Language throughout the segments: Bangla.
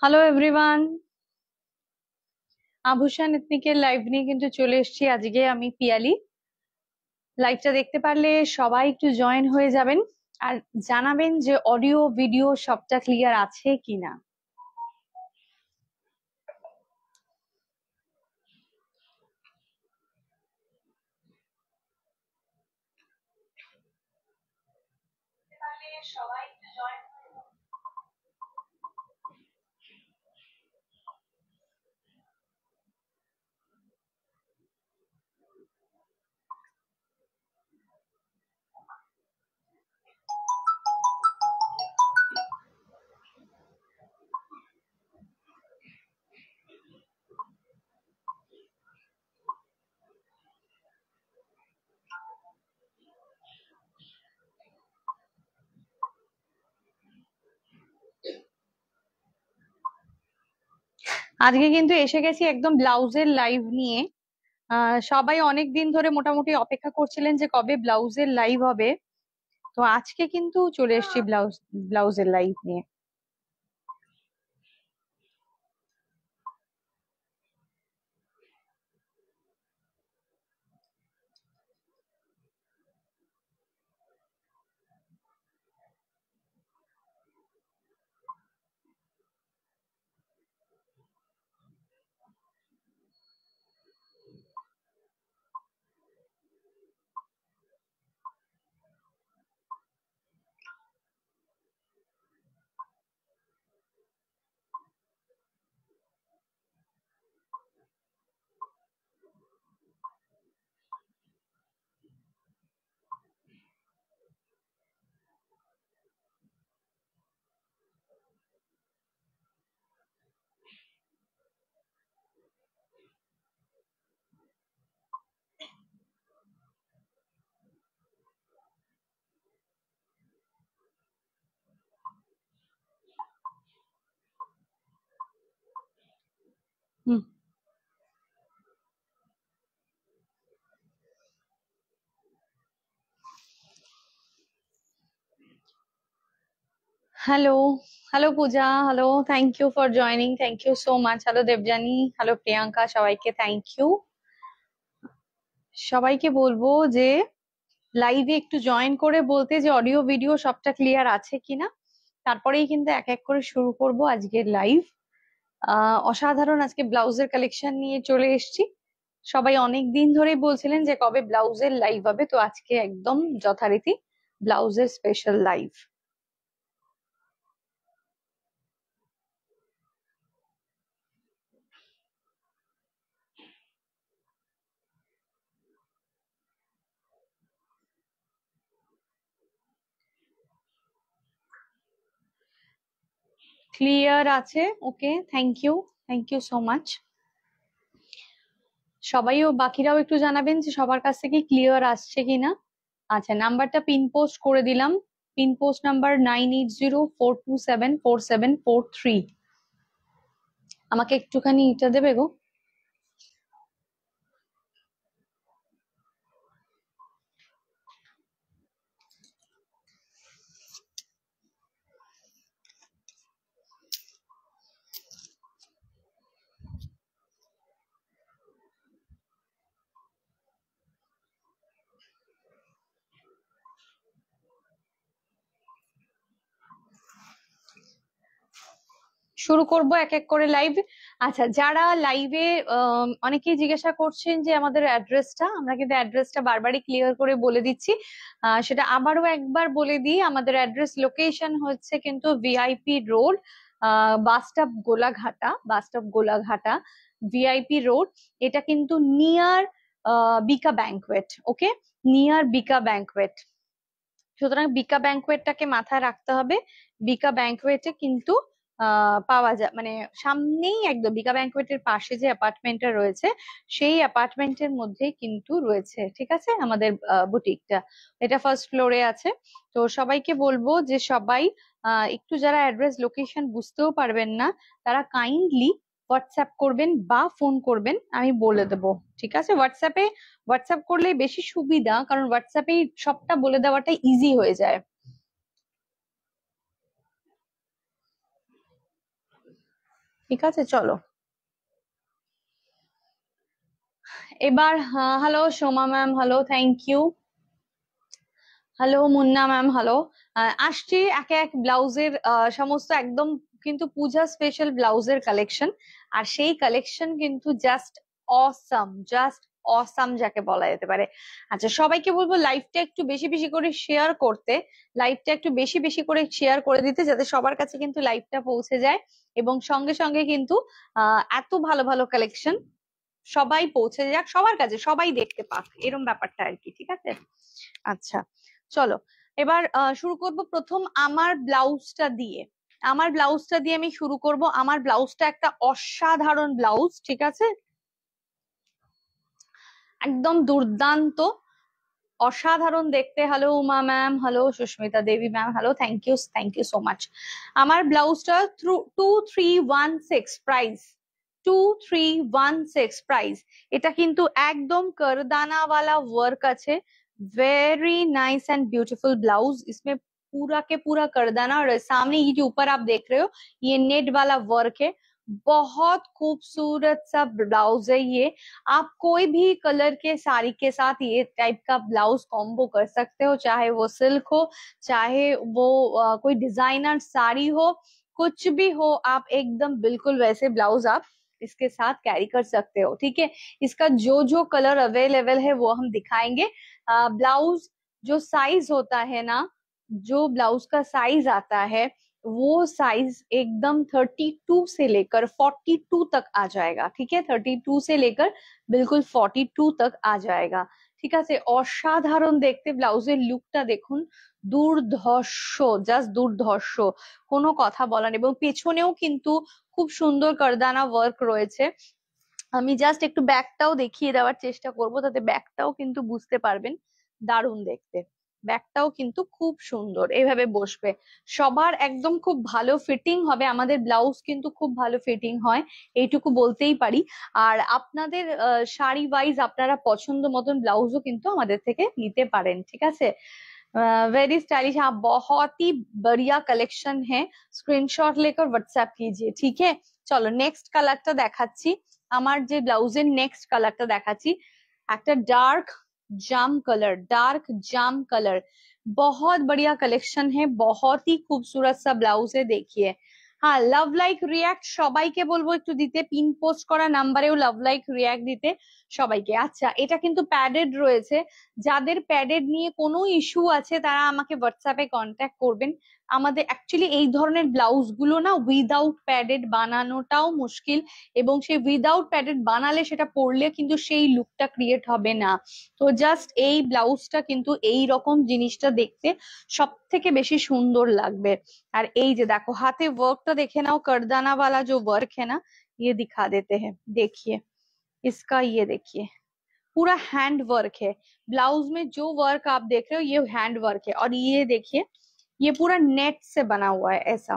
হ্যালো এভরিওয়ান, আভূষণ এথনিকের লাইভ নিয়ে কিন্তু চলে এসেছি আজকে আমি পিয়ালি। লাইভটা দেখতে পারলে সবাই একটু জয়েন হয়ে যাবেন আর জানাবেন যে অডিও ভিডিও সবটা ক্লিয়ার আছে কিনা। সবাই একটু জয়েন। আজকে কিন্তু এসে গেছি একদম ব্লাউজের লাইভ নিয়ে। সবাই অনেক দিন ধরে মোটামুটি অপেক্ষা করছিলেন যে কবে ব্লাউজের লাইভ হবে, তো আজকে কিন্তু চলে এসেছি ব্লাউজের লাইভ নিয়ে। Hmm. Hello, hello Puja, hello, thank you for joining, thank you so much. Hello Debjani, hello Priyanka, সবাইকে থ্যাংক ইউ। সবাইকে বলবো যে লাইভে একটু জয়েন করে বলতে যে অডিও ভিডিও সবটা ক্লিয়ার আছে কিনা, তারপরেই কিন্তু এক এক করে শুরু করব আজকের লাইভ। অসাধারণ আজকে ব্লাউজের কালেকশন নিয়ে চলে এসেছি। সবাই অনেক দিন ধরেই বলছিলেন যে কবে ব্লাউজের লাইভ হবে, তো আজকে একদম যথারীতি ব্লাউজের স্পেশাল লাইভ। ক্লিয়ার আছে? ওকে, থ্যাংক ইউ সো মাচ। সবাইও বাকিরাও একটু জানাবেন যে সবার কাছ থেকে ক্লিয়ার আসছে কিনা। আচ্ছা, নাম্বারটা পিন পোস্ট করে দিলাম। Pin post number 9804274743। আমাকে একটুখানি এটা দেবে গো। শুরু করব এক এক করে লাইভ। আচ্ছা, যারা লাইভে অনেকেই জিজ্ঞাসা করছেন যে আমাদের অ্যাড্রেসটা, আমরা কিন্তু অ্যাড্রেসটা বারবারই ক্লিয়ার করে বলে দিচ্ছি। সেটা আবারও একবার বলে দিই, আমাদের অ্যাড্রেস লোকেশন হচ্ছে কিন্তু VIP road, bus stop Golaghata, VIP road. এটা কিন্তু নিয়ার বিকা ব্যাংকোয়েট। ওকে, নিয়ার বিকা ব্যাংকোয়েট। সুতরাং বিকা ব্যাংকোয়েটটাকে মাথায় রাখতে হবে। বিকা ব্যাংকোয়েটে কিন্তু পাওয়া যায়, মানে সামনেই একদম বিকা ব্যাংকোয়েটের পাশে যে অ্যাপার্টমেন্টটা রয়েছে সেই অ্যাপার্টমেন্টের মধ্যেই কিন্তু রয়েছে, ঠিক আছে, আমাদের বুটিকটা। এটা ফার্স্ট ফ্লোরে আছে। তো সবাইকে বলবো যে সবাই একটু যারা অ্যাড্রেস লোকেশন বুঝতেও পারবেন না, তারা কাইন্ডলি হোয়াটসঅ্যাপ করবেন বা ফোন করবেন, আমি বলে দেবো। ঠিক আছে, হোয়াটসঅ্যাপ করলে বেশি সুবিধা, কারণ হোয়াটসঅ্যাপে সবটা বলে দেওয়াটা ইজি হয়ে যায়। ঠিক আছে, চলো এবার। Hello Soma ma'am, hello, thank you. Hello Munna ma'am, hello. আসছি একে এক ব্লাউজের সমস্ত একদম কিন্তু পূজা স্পেশাল ব্লাউজের কালেকশন। আর সেই কালেকশন কিন্তু জাস্ট অসাম, জাস্ট অসাম যাকে বলা যেতে পারে। আচ্ছা, সবাইকে বলবো লাইভটা একটু বেশি বেশি করে শেয়ার করতে, লাইভটা একটু বেশি বেশি করে শেয়ার করে দিতে, যাতে সবার কাছে কিন্তু লাইভটা পৌঁছে যায়। এবং সঙ্গে সঙ্গে কিন্তু এত ভালো ভালো কালেকশন সবাই পৌঁছে যাক সবার কাছে, সবাই দেখতে পাক, এরকম ব্যাপারটা আর কি। ঠিক আছে, আচ্ছা চলো এবার শুরু করব প্রথম আমার ব্লাউজটা দিয়ে। আমার ব্লাউজটা দিয়ে আমি শুরু করব। আমার ব্লাউজটা একটা অসাধারণ ব্লাউজ, ঠিক আছে, একদম দুর্দান্ত, অসাধারণ দেখতে। Hello Uma ma'am, hello Susmita Debi ma'am, hello, thank you so much. আমার ব্লাউজটা 2316 প্রাইস, 2316 প্রাইস। এটা কিন্তু একদম करदाना वाला वर्क আছে, very nice and beautiful blouse. इसमें पूरा के पूरा करदाना, और सामने ये जो ऊपर आप देख रहे हो ये नेट वाला वर्क है। बहुत खूबसूरत सा ब्लाउज है ये। आप कोई भी कलर के साड़ी के साथ ये टाइप का ब्लाउज कॉम्बो कर सकते हो, चाहे वो सिल्क हो, चाहे वो कोई डिजाइनर साड़ी हो, कुछ भी हो, आप एकदम बिल्कुल वैसे ब्लाउज आप इसके साथ कैरी कर सकते हो। ठीक है, इसका जो जो कलर अवेलेबल है वो हम दिखाएंगे। ब्लाउज जो साइज होता है ना, जो ब्लाउज का साइज आता है वो साइज एकदम 32 से लेकर 42 तक आ जाएगा। ठीक है, 32 से लेकर बिल्कुल 42 तक आ जाएगा। ঠিক আছে, অসাধারণ দেখতে ব্লাউজের লুকটা দেখুন, দুর্ধর্ষ, জাস্ট দুর্ধর্ষ, কোনো কথা বলার নেই। এবং পেছনেও কিন্তু খুব সুন্দর কারদানা ওয়ার্ক রয়েছে। আমি জাস্ট একটু ব্যাকটাও দেখিয়ে দেওয়ার চেষ্টা করব, তাতে ব্যাকটাও কিন্তু বুঝতে পারবেন, দারুণ দেখতে। ব্যাকটাও কিন্তু খুব সুন্দর, এইভাবে বসবে, সবার একদম খুব ভালো ফিটিং হবে। আমাদের ব্লাউজ কিন্তু খুব ভালো ফিটিং হয়, এইটুকু বলতেই পারি। আর আপনাদের শাড়ি ওয়াইজ আপনারা পছন্দ মতন ব্লাউজও কিন্তু আমাদের থেকে নিতে পারেন। ঠিক আছে, वेरी स्टाइलिश, हाँ बहुत ही बढ़िया कलेक्शन है। स्क्रीनशॉट लेकर व्हाट्सएप कीजिए। ठीक है, চলো নেক্সট কালারটা দেখাচ্ছি। আমার যে ব্লাউজের নেক্সট কালারটা দেখাচ্ছি একটা ডার্ক जाम कलर, डार्क जाम कलर, बहुत बढ़िया कलेक्शन है, बहुत ही खूबसूरत सा ब्लाउज है, देखिए। হ্যাঁ, লাভ লাইক রিয়াক্ট সবাইকে বলবো একটু দিতে, পিন পোস্ট করা নাম্বারেও লাভ লাইক রিয়াক্ট দিতে সবাইকে। আচ্ছা, এটা কিন্তু প্যাডেড রয়েছে, যাদের প্যাডেড নিয়ে কোনো ইস্যু আছে তারা আমাকে হোয়াটসঅ্যাপে কন্ট্যাক্ট করবেন। আমাদের অ্যাকচুয়ালি এই ধরনের ব্লাউজ গুলো না উইদাউট প্যাডেড বানানোটাও মুশকিল, এবং সেই উইদাউট প্যাডেড বানালে সেটা পরলে কিন্তু সেই লুকটা ক্রিয়েট হবে না। তো জাস্ট এই ব্লাউজটা কিন্তু এই রকম জিনিসটা দেখতে সব থেকে বেশি সুন্দর লাগবে। আর এই যে দেখো হাতে वर्कটা দেখে নাও, करदाना वाला जो वर्क है ना, ये दिखा देते हैं, देखिए इसका, ये देखिए पूरा हैंड वर्क है। ब्लाउज में जो वर्क आप देख रहे हो ये हैंड वर्क है, और ये देखिए ये पूरा नेट से बना हुआ है ऐसा।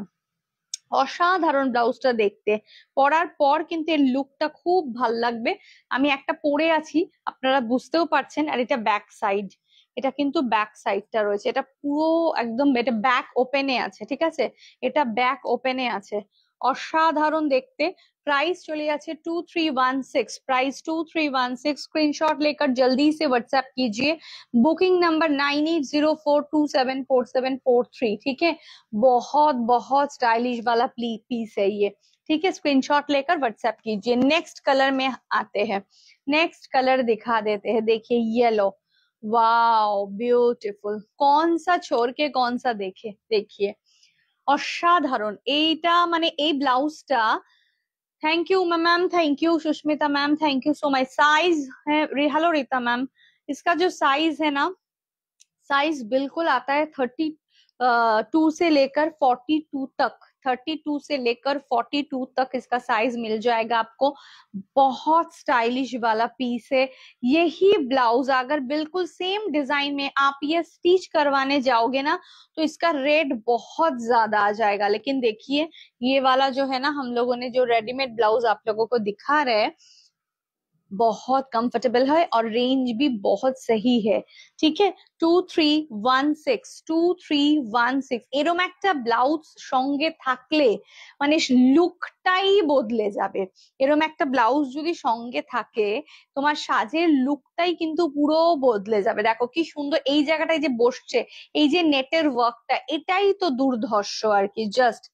অসাধারণ ব্লাউজটা দেখতে, পরার পর কিন্তু এর লুকটা খুব ভাল লাগবে। আমি একটা পরে আছি, আপনারা বুঝতেও পারছেন। আর এটা ব্যাক সাইড, এটা কিন্তু ব্যাক সাইডটা রয়েছে, এটা পুরো একদম, এটা ব্যাক ওপেনে আছে। ঠিক আছে, এটা ব্যাক ওপেনে আছে, অসাধারণ দেখতে। प्राइस चले जाচ্ছে 2316, प्राइस 2316। स्क्रीनशॉट लेकर जल्दी से व्हाट्सएप कीजिए। Booking number 9804274743। ठीक है, बहुत बहुत स्टाइलिश वाला पीस है ये। ठीक है, स्क्रीनशॉट लेकर व्हाट्सएप कीजिए। नेक्स्ट कलर में आते हैं, नेक्स्ट कलर दिखा देते हैं, देखिए येलो, वाओ ब्यूटीफुल। कौन सा छोड़ के कौन सा देखे, देखिए অসাধারণ এইটা, মানে এই ব্লাউজটা। Thank you ma'am, thank you Sushmita ma'am, thank you so much. Size है, हेलो रीता मैम, इसका जो साइज है ना, साइज बिल्कुल आता है 32 से लेकर 42 तक, 32 से लेकर 42 तक इसका साइज मिल जाएगा आपको। बहुत स्टाइलिश वाला पीस है। यही ब्लाउज अगर बिल्कुल सेम डिजाइन में आप ये स्टिच करवाने जाओगे ना, तो इसका रेट बहुत ज्यादा आ जाएगा। लेकिन देखिए ये वाला जो है ना, हम लोगों ने जो रेडीमेड ब्लाउज आप लोगों को दिखा रहे हैं, बहुत कंफर्टेबल है और रेंज भी बहुत सही है, ठीक है। 2316 এরম একটা ব্লাউজ সঙ্গে থাকলে মানে লুকটাই বদলে যাবে। এরম একটা ব্লাউজ যদি সঙ্গে থাকে তোমার সাজের লুকটাই কিন্তু পুরো বদলে যাবে। দেখো কি সুন্দর এই জায়গাটায় যে বসছে, এই যে নেটের ওয়ার্কটা, এটাই তো দুর্ধর্ষ আর কি। জাস্ট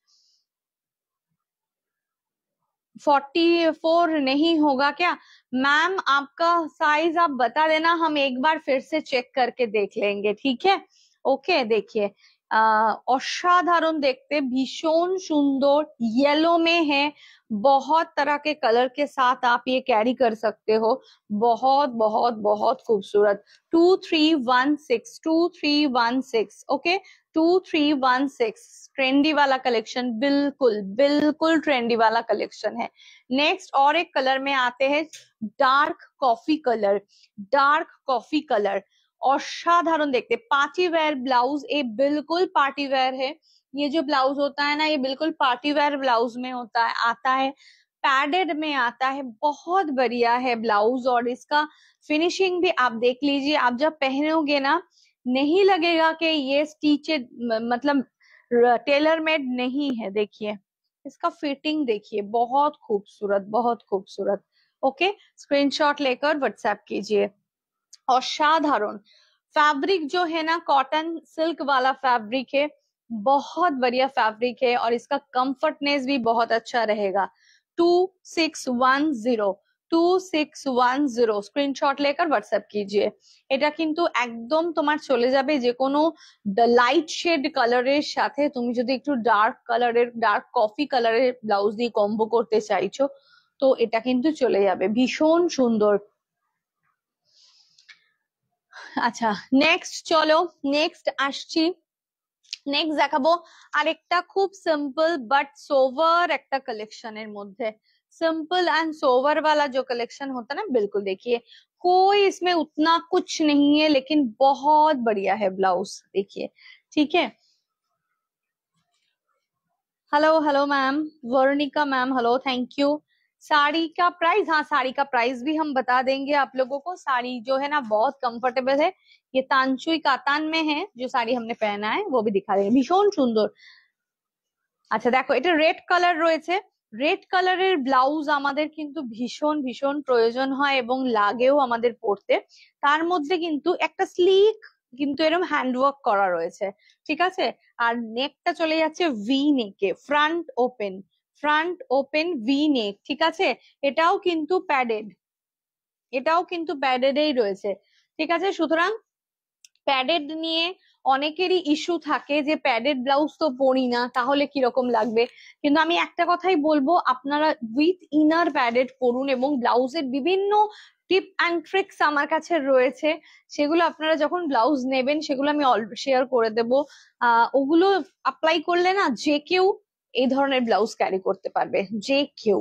44 नहीं होगा क्या? मैम आपका साइज आप बता देना, हम एक बार फिर से चेक करके देख लेंगे, ठीक है। ओके देखिए असाधारण देखते, भीषण सुंदर, येलो में है, बहुत तरह के कलर के साथ आप ये कैरी कर सकते हो, बहुत बहुत बहुत खूबसूरत। 2316 ओके 2316 ट्रेंडी वाला कलेक्शन, बिल्कुल बिल्कुल ट्रेंडी वाला कलेक्शन है। नेक्स्ट और एक कलर में आते हैं, dark coffee colour, dark coffee colour असाधारण देखते, पार्टी वेयर ब्लाउज, ये बिल्कुल पार्टी वेयर है। ये जो ब्लाउज होता है ना, ये बिल्कुल पार्टी वेयर ब्लाउज में होता है, आता है पैडेड में आता है, बहुत बढ़िया है ब्लाउज। और इसका फिनिशिंग भी आप देख लीजिए, आप जब पहनोगे ना नहीं लगेगा कि ये स्टिचेड, मतलब टेलर मेड नहीं है। देखिए इसका फिटिंग देखिए, बहुत खूबसूरत बहुत खूबसूरत। ओके स्क्रीनशॉट लेकर व्हाट्सएप कीजिए। असाधारण फैब्रिक जो है ना, कॉटन सिल्क वाला फैब्रिक है, बहुत बढ़िया फैब्रिक है और इसका कंफर्टनेस भी बहुत अच्छा रहेगा। 2610 স্ক্রিনশট लेकर व्हाट्सएप कीजिए। এটা কিন্তু একদম তোমার চলে যাবে যে কোনো লাইট শেড কালারের সাথে। তুমি যদি একটু ডার্ক কালারের, ডার্ক কফি কালারের ব্লাউজ দিয়ে কম্বো করতে চাইছো তো এটা কিন্তু চলে যাবে, ভীষণ সুন্দর। আচ্ছা নেক্সট চলো, নেক্সট আসছি। নেক্সট দেখাবো আরেকটা খুব সিম্পল বাট সোভার একটা কালেকশনের মধ্যে। सिंपल एंड सोवर वाला जो कलेक्शन होता है ना, बिल्कुल देखिए कोई इसमें उतना कुछ नहीं है लेकिन बहुत बढ़िया है ब्लाउज, देखिए ठीक है। Hello hello ma'am, Varnika ma'am hello, thank you. Sari का प्राइस, हाँ साड़ी का प्राइस भी हम बता देंगे आप लोगों को। साड़ी जो है ना बहुत कंफर्टेबल है, ये तानचुई कातान में है जो साड़ी हमने पहना है, वो भी दिखा देंगे, भीषण सुंदर। আচ্ছা দেখো এটা রেড কালার রয়েছে, রেড কালারের ব্লাউজ আমাদের কিন্তু ভীষণ ভীষণ প্রয়োজন হয় এবং লাগেও আমাদের পরতে। তার মধ্যে কিন্তু একটা স্লিক কিন্তু এরকম হ্যান্ডওয়ার্ক করা রয়েছে, ঠিক আছে। আর নেকটা চলে যাচ্ছে ভি নেকে, front open, front open V নেক, ঠিক আছে। এটাও কিন্তু প্যাডেড, এটাও কিন্তু প্যাডেডেই রয়েছে, ঠিক আছে। সুতরাং প্যাডেড নিয়ে অনেকেরই ইস্যু থাকে যে প্যাডেড ব্লাউজ তো পরি না তাহলে কিরকম লাগবে, কিন্তু আমি একটা কথাই বলবো, আপনারা উইথ ইনার প্যাডেড পরুন এবং ব্লাউজের বিভিন্ন টিপ অ্যান্ড ট্রিক্স আমার কাছে রয়েছে, সেগুলো আপনারা যখন ব্লাউজ নেবেন সেগুলো আমি শেয়ার করে দেব। ওগুলো অ্যাপ্লাই করলে না যে কেউ এই ধরনের ব্লাউজ ক্যারি করতে পারবে, যে কেউ,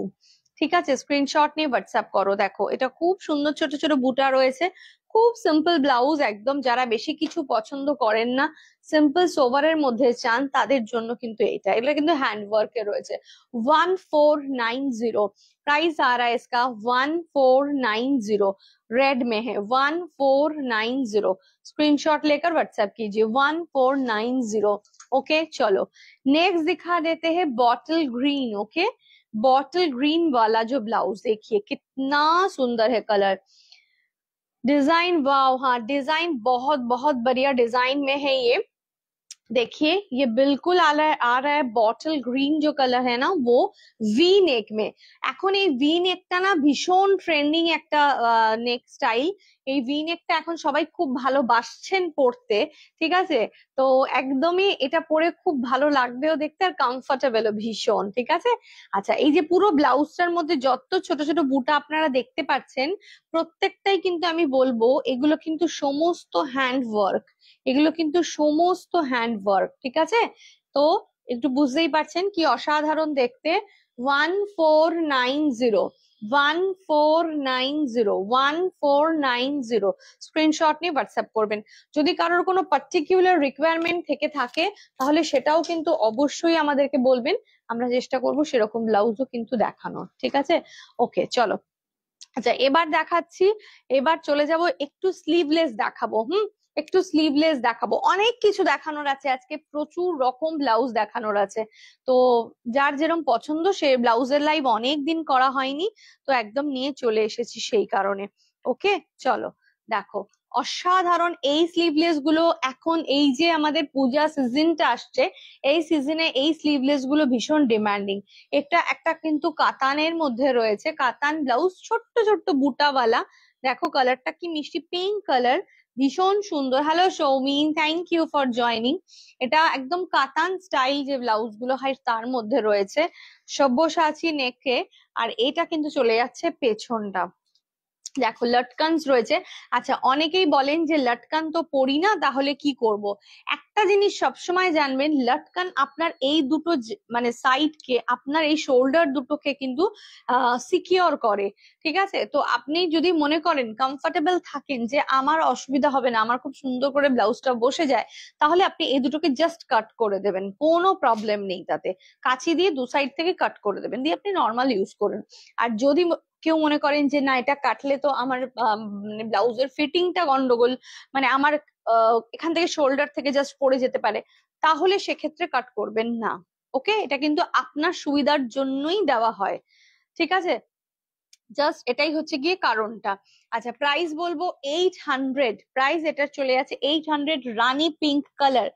ঠিক আছে। স্ক্রিনশট নিয়ে হোয়াটসঅ্যাপ করো। দেখো এটা খুব সুন্দর, ছোট ছোট বুটা রয়েছে, খুব সিম্পল ব্লাউজ একদম। যারা বেশি কিছু পছন্দ করেন না, সিম্পল সোভারের মধ্যে চান, তাদের জন্য কিন্তু এটা, এগুলো কিন্তু হ্যান্ড ওয়ার্কে রয়েছে। 1490 प्राइस आ रहा है इसका, 1490 रेड में है, 1490। स्क्रीनशॉट लेकर व्हाट्सएप कीजिए 1490। ओके चलो नेक्स्ट दिखा देते हैं bottle green. Okay bottle green वाला जो ब्लाउज देखिए कितना सुंदर है कलर, डिजाइन वाव, हाँ डिजाइन बहुत बहुत बढ़िया डिजाइन में है ये। देखिए ये बिल्कुल आ रहा है बॉटल ग्रीन जो कलर है ना, वो ভি নেক में। এখন এই ভি নেকটা না ভীষণ ট্রেন্ডিং একটা নেক স্টাইল, এই ভি নেকটা এখন সবাই খুব ভালোবাসছেন পরতে, ঠিক আছে। তো একদমই এটা পরে খুব ভালো লাগবেও দেখতে আর কমফোর্টেবলও ভীষণ, ঠিক আছে। আচ্ছা এই যে পুরো ব্লাউজটার মধ্যে যত ছোট ছোট বুটা আপনারা দেখতে পাচ্ছেন, প্রত্যেকটাই কিন্তু আমি বলবো এগুলো কিন্তু সমস্ত হ্যান্ড ওয়ার্ক, এগুলো কিন্তু সমস্ত হ্যান্ড ওয়ার্ক, ঠিক আছে। তো একটু বুঝতেই পারছেন কি অসাধারণ দেখতে। 1490 1490 স্ক্রিনশট নিয়ে হোয়াটসঅ্যাপ করবেন। যদি কারোর কোনো পার্টিকুলার রিকোয়ারমেন্ট থেকে থাকে তাহলে সেটাও কিন্তু অবশ্যই আমাদেরকে বলবেন, আমরা চেষ্টা করব সেরকম ব্লাউজও কিন্তু দেখানোর, ঠিক আছে। ওকে চলো আচ্ছা এবার দেখাচ্ছি, এবার চলে যাব একটু স্লিভলেস দেখাবো। একটু স্লিভলেস দেখাবো, অনেক কিছু দেখানোর আছে আজকে, প্রচুর রকম ব্লাউজ দেখানোর আছে। তো যার যেরকম পছন্দ, সে ব্লাউজের লাইভ অনেক দিন করা হয়নি, তো একদম নিয়ে চলে এসেছি সেই কারণে। ওকে, চলো দেখো, অসাধারণ এই স্লিভলেস গুলো। এখন এই যে আমাদের পূজা সিজনটা আসছে, এই সিজনে এই স্লিভলেস গুলো ভীষণ ডিমান্ডিং। এটা একটা কিন্তু কাতানের মধ্যে রয়েছে, কাতান ব্লাউজ, ছোট্ট ছোট্ট বুটাওয়ালা। দেখো কালারটা কি মিষ্টি, পিঙ্ক কালার, ভীষণ সুন্দর। Hello Soumin, thank you for joining. এটা একদম কাতান স্টাইল যে ব্লাউজ গুলো হয় তার মধ্যে রয়েছে, সব্যসাচী নেকে। আর এটা কিন্তু চলে যাচ্ছে পেছনটা, দেখো লটকানস রয়েছে। আচ্ছা অনেকেই বলেন যে লটকান তো পরি না, তাহলে কি করব? একটা জিনিস সবসময় জানবেন, লটকান আপনার এই দুটো মানে সাইড কে, আপনার এই শোল্ডার দুটোকে কিন্তু সিকিওর করে। ঠিক আছে, তো আপনি যদি মনে করেন কমফর্টেবল থাকেন যে আমার অসুবিধা হবে না, আমার খুব সুন্দর করে ব্লাউজটা বসে যায়, তাহলে আপনি এই দুটোকে জাস্ট কাট করে দেবেন, কোনো প্রবলেম নেই তাতে। কাঁচি দিয়ে দু সাইড থেকে কাট করে দেবেন, দিয়ে আপনি নর্মাল ইউজ করুন। আর যদি কেউ মনে করেন যে না এটা কাটলে তো আমার মানে ব্লাউজের ফিটিংটা গন্ডগোল, মানে আমার এখান থেকে শোল্ডার থেকে জাস্ট পড়ে যেতে পারে, তাহলে সেক্ষেত্রে কাট করবেন না। ওকে, এটা কিন্তু আপনার সুবিধার জন্যই দেওয়া হয়। ঠিক আছে, জাস্ট এটাই হচ্ছে গিয়ে কারণটা। আচ্ছা প্রাইস বলবো 800, প্রাইস এটা চলে যাচ্ছে 800। রানী পিঙ্ক কালার,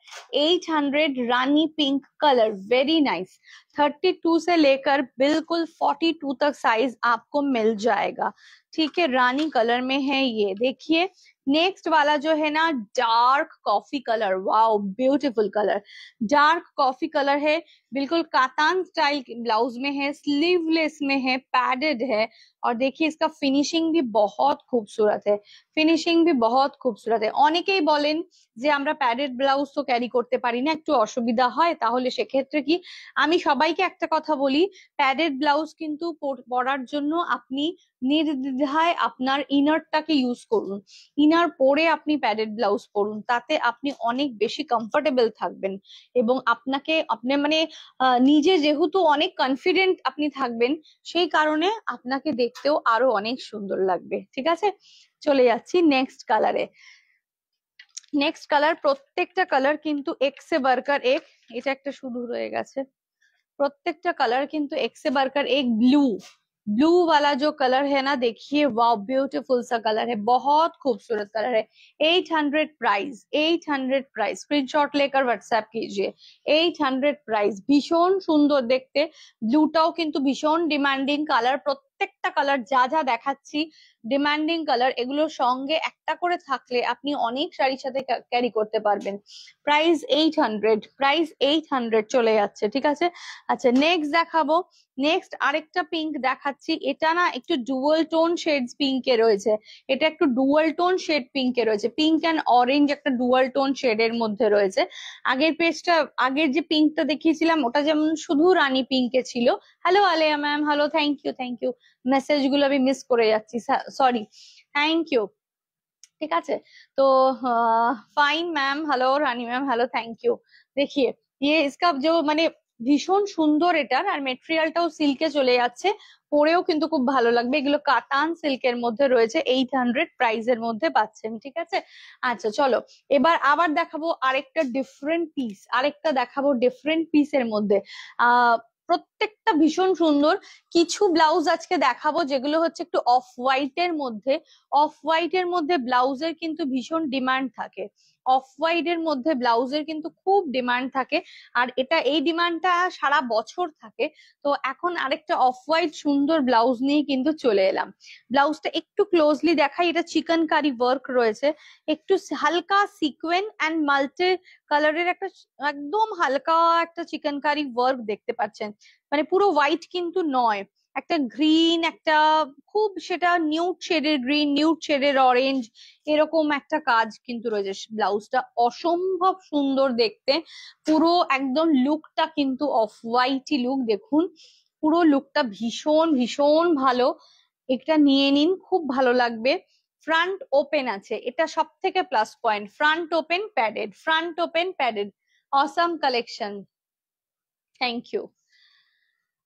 800 रानी पिंक कलर, वेरी नाइस। 32 से लेकर बिल्कुल 42 तक साइज आपको मिल जाएगा। ठीक है, रानी कलर में है ये, देखिए। नेक्स्ट वाला जो है ना, dark coffee colour, wow beautiful colour, dark coffee colour है, बिल्कुल कातान स्टाइल ब्लाउज में है, स्लीवलेस में है, पैडेड है। और देखिए इसका फिनिशिंग भी बहुत खूबसूरत है, ফিনিশিং भी बहुत खूबसूरत है। অনেকেই বলেন যে আমরা প্যাডেড ব্লাউজ তো ক্যারি করতে পারি না, একটু অসুবিধা হয়, তাহলে সেক্ষেত্রে কি, আমি সবাইকে একটা কথা বলি, প্যাডেড ব্লাউজ কিন্তু পরার জন্য আপনি নির্দ্বিধায় আপনার ইনারটাকে ইউজ করুন, ইনার পরে আপনি প্যাডেড ব্লাউজ পরুন, তাতে আপনি অনেক বেশি কমফোর্টেবল থাকবেন। এবং আপনাকে আপনি মানে নিজে যেহেতু অনেক কনফিডেন্ট আপনি থাকবেন, সেই কারণে আপনাকে দেখতেও আরো অনেক সুন্দর লাগবে। ঠিক আছে, চলে যাচ্ছি নেক্সট কালারে। নেক্সট কালার, প্রত্যেকটা কালার কিন্তু এক সে বারকার এক। এটা একটা শুধু রয়ে গেছে, प्रत्येकटा कलर किंतु एक से बढ़कर एक। ब्लू, ब्लू वाला जो कलर है ना, देखिए वाह ब्यूटीफुल सा कलर है, बहुत खूबसूरत कलर है। 800 प्राइस, 800 प्राइस, स्क्रीनशॉट लेकर व्हाट्सएप कीजिए। 800 प्राइस, भीषण सुंदर देखते, ব্লুটাও কিন্তু ভীষণ ডিমান্ডিং কালার। প্রত্যেকটা কালার যা যা দেখাচ্ছি ডিমান্ডিং কালার, এগুলোর সঙ্গে একটা করে থাকলে আপনি অনেক শাড়ির সাথে ক্যারি করতে পারবেন। প্রাইস 800, প্রাইস 800 চলে যাচ্ছে। ঠিক আছে, আচ্ছা নেক্সট দেখাবো, নেক্সট আরেকটা পিঙ্ক দেখাচ্ছি। এটা না একটু ডুয়াল টোন শেডস পিঙ্কে রয়েছে, এটা একটু ডুয়াল টোন শেড পিঙ্কে রয়েছে, পিঙ্ক অ্যান্ড অরেঞ্জ একটা ডুয়াল টোন শেডের মধ্যে রয়েছে। আগের পেজটা, আগের যে পিঙ্কটা দেখিয়েছিলাম ওটা যেমন শুধু রানী পিঙ্কে ছিল। Hello Aleya ma'am, hello, thank you, thank you. Message গুলো আমি মিস করে যাচ্ছি, সরি, থ্যাংক ইউ। ঠিক আছে, তো fine ma'am, hello Rani ma'am, hello, thank you. দেখিए ये इसका जो মানে ভীষণ সুন্দর এটার, আর মেটেরিয়ালটাও সিল্কে চলে যাচ্ছে, পরেও কিন্তু খুব ভালো লাগবে। এগুলো কাতান সিল্কের মধ্যে রয়েছে, 800 প্রাইসের মধ্যে পাচ্ছেন। ঠিক আছে, আচ্ছা চলো এবার আবার দেখাবো আরেকটা ডিফারেন্ট পিস, আরেকটা দেখাবো ডিফারেন্ট পিসের মধ্যে। আহ প্রত্যেকটা ভীষণ সুন্দর। কিছু ব্লাউজ আজকে দেখাবো যেগুলো হচ্ছে একটু অফ হোয়াইটের মধ্যে, অফ হোয়াইটের মধ্যে ব্লাউজের কিন্তু ভীষণ ডিমান্ড থাকে, অফ হোয়াইটের মধ্যে ব্লাউজের কিন্তু খুব ডিমান্ড থাকে, আর এটা এই ডিমান্ডটা সারা বছর থাকে। তো এখন আরেকটা অফ হোয়াইট সুন্দর ব্লাউজ নিয়ে কিন্তু চলে এলাম। ব্লাউজটা একটু ক্লোজলি দেখাই, এটা চিকন কারি ওয়ার্ক রয়েছে, একটু হালকা সিকোয়েন অ্যান্ড মাল্টি কালারের একটা, একদম হালকা একটা চিকন কারি ওয়ার্ক দেখতে পাচ্ছেন, মানে পুরো হোয়াইট কিন্তু নয়, একটা গ্রিন, একটা খুব সেটা নিউড শেডের গ্রিন, নিউড শেডের অরেঞ্জ, এরকম একটা কাজ কিন্তু রয়েছে। ব্লাউজটা অসম্ভব সুন্দর দেখতে, পুরো একদম লুকটা কিন্তু অফ হোয়াইটি লুক, দেখুন পুরো লুকটা ভীষণ ভীষণ ভালো। এটা নিয়ে নিন, খুব ভালো লাগবে। ফ্রন্ট ওপেন আছে, এটা সব থেকে plus point, front open padded, front open padded, awesome collection, thank you.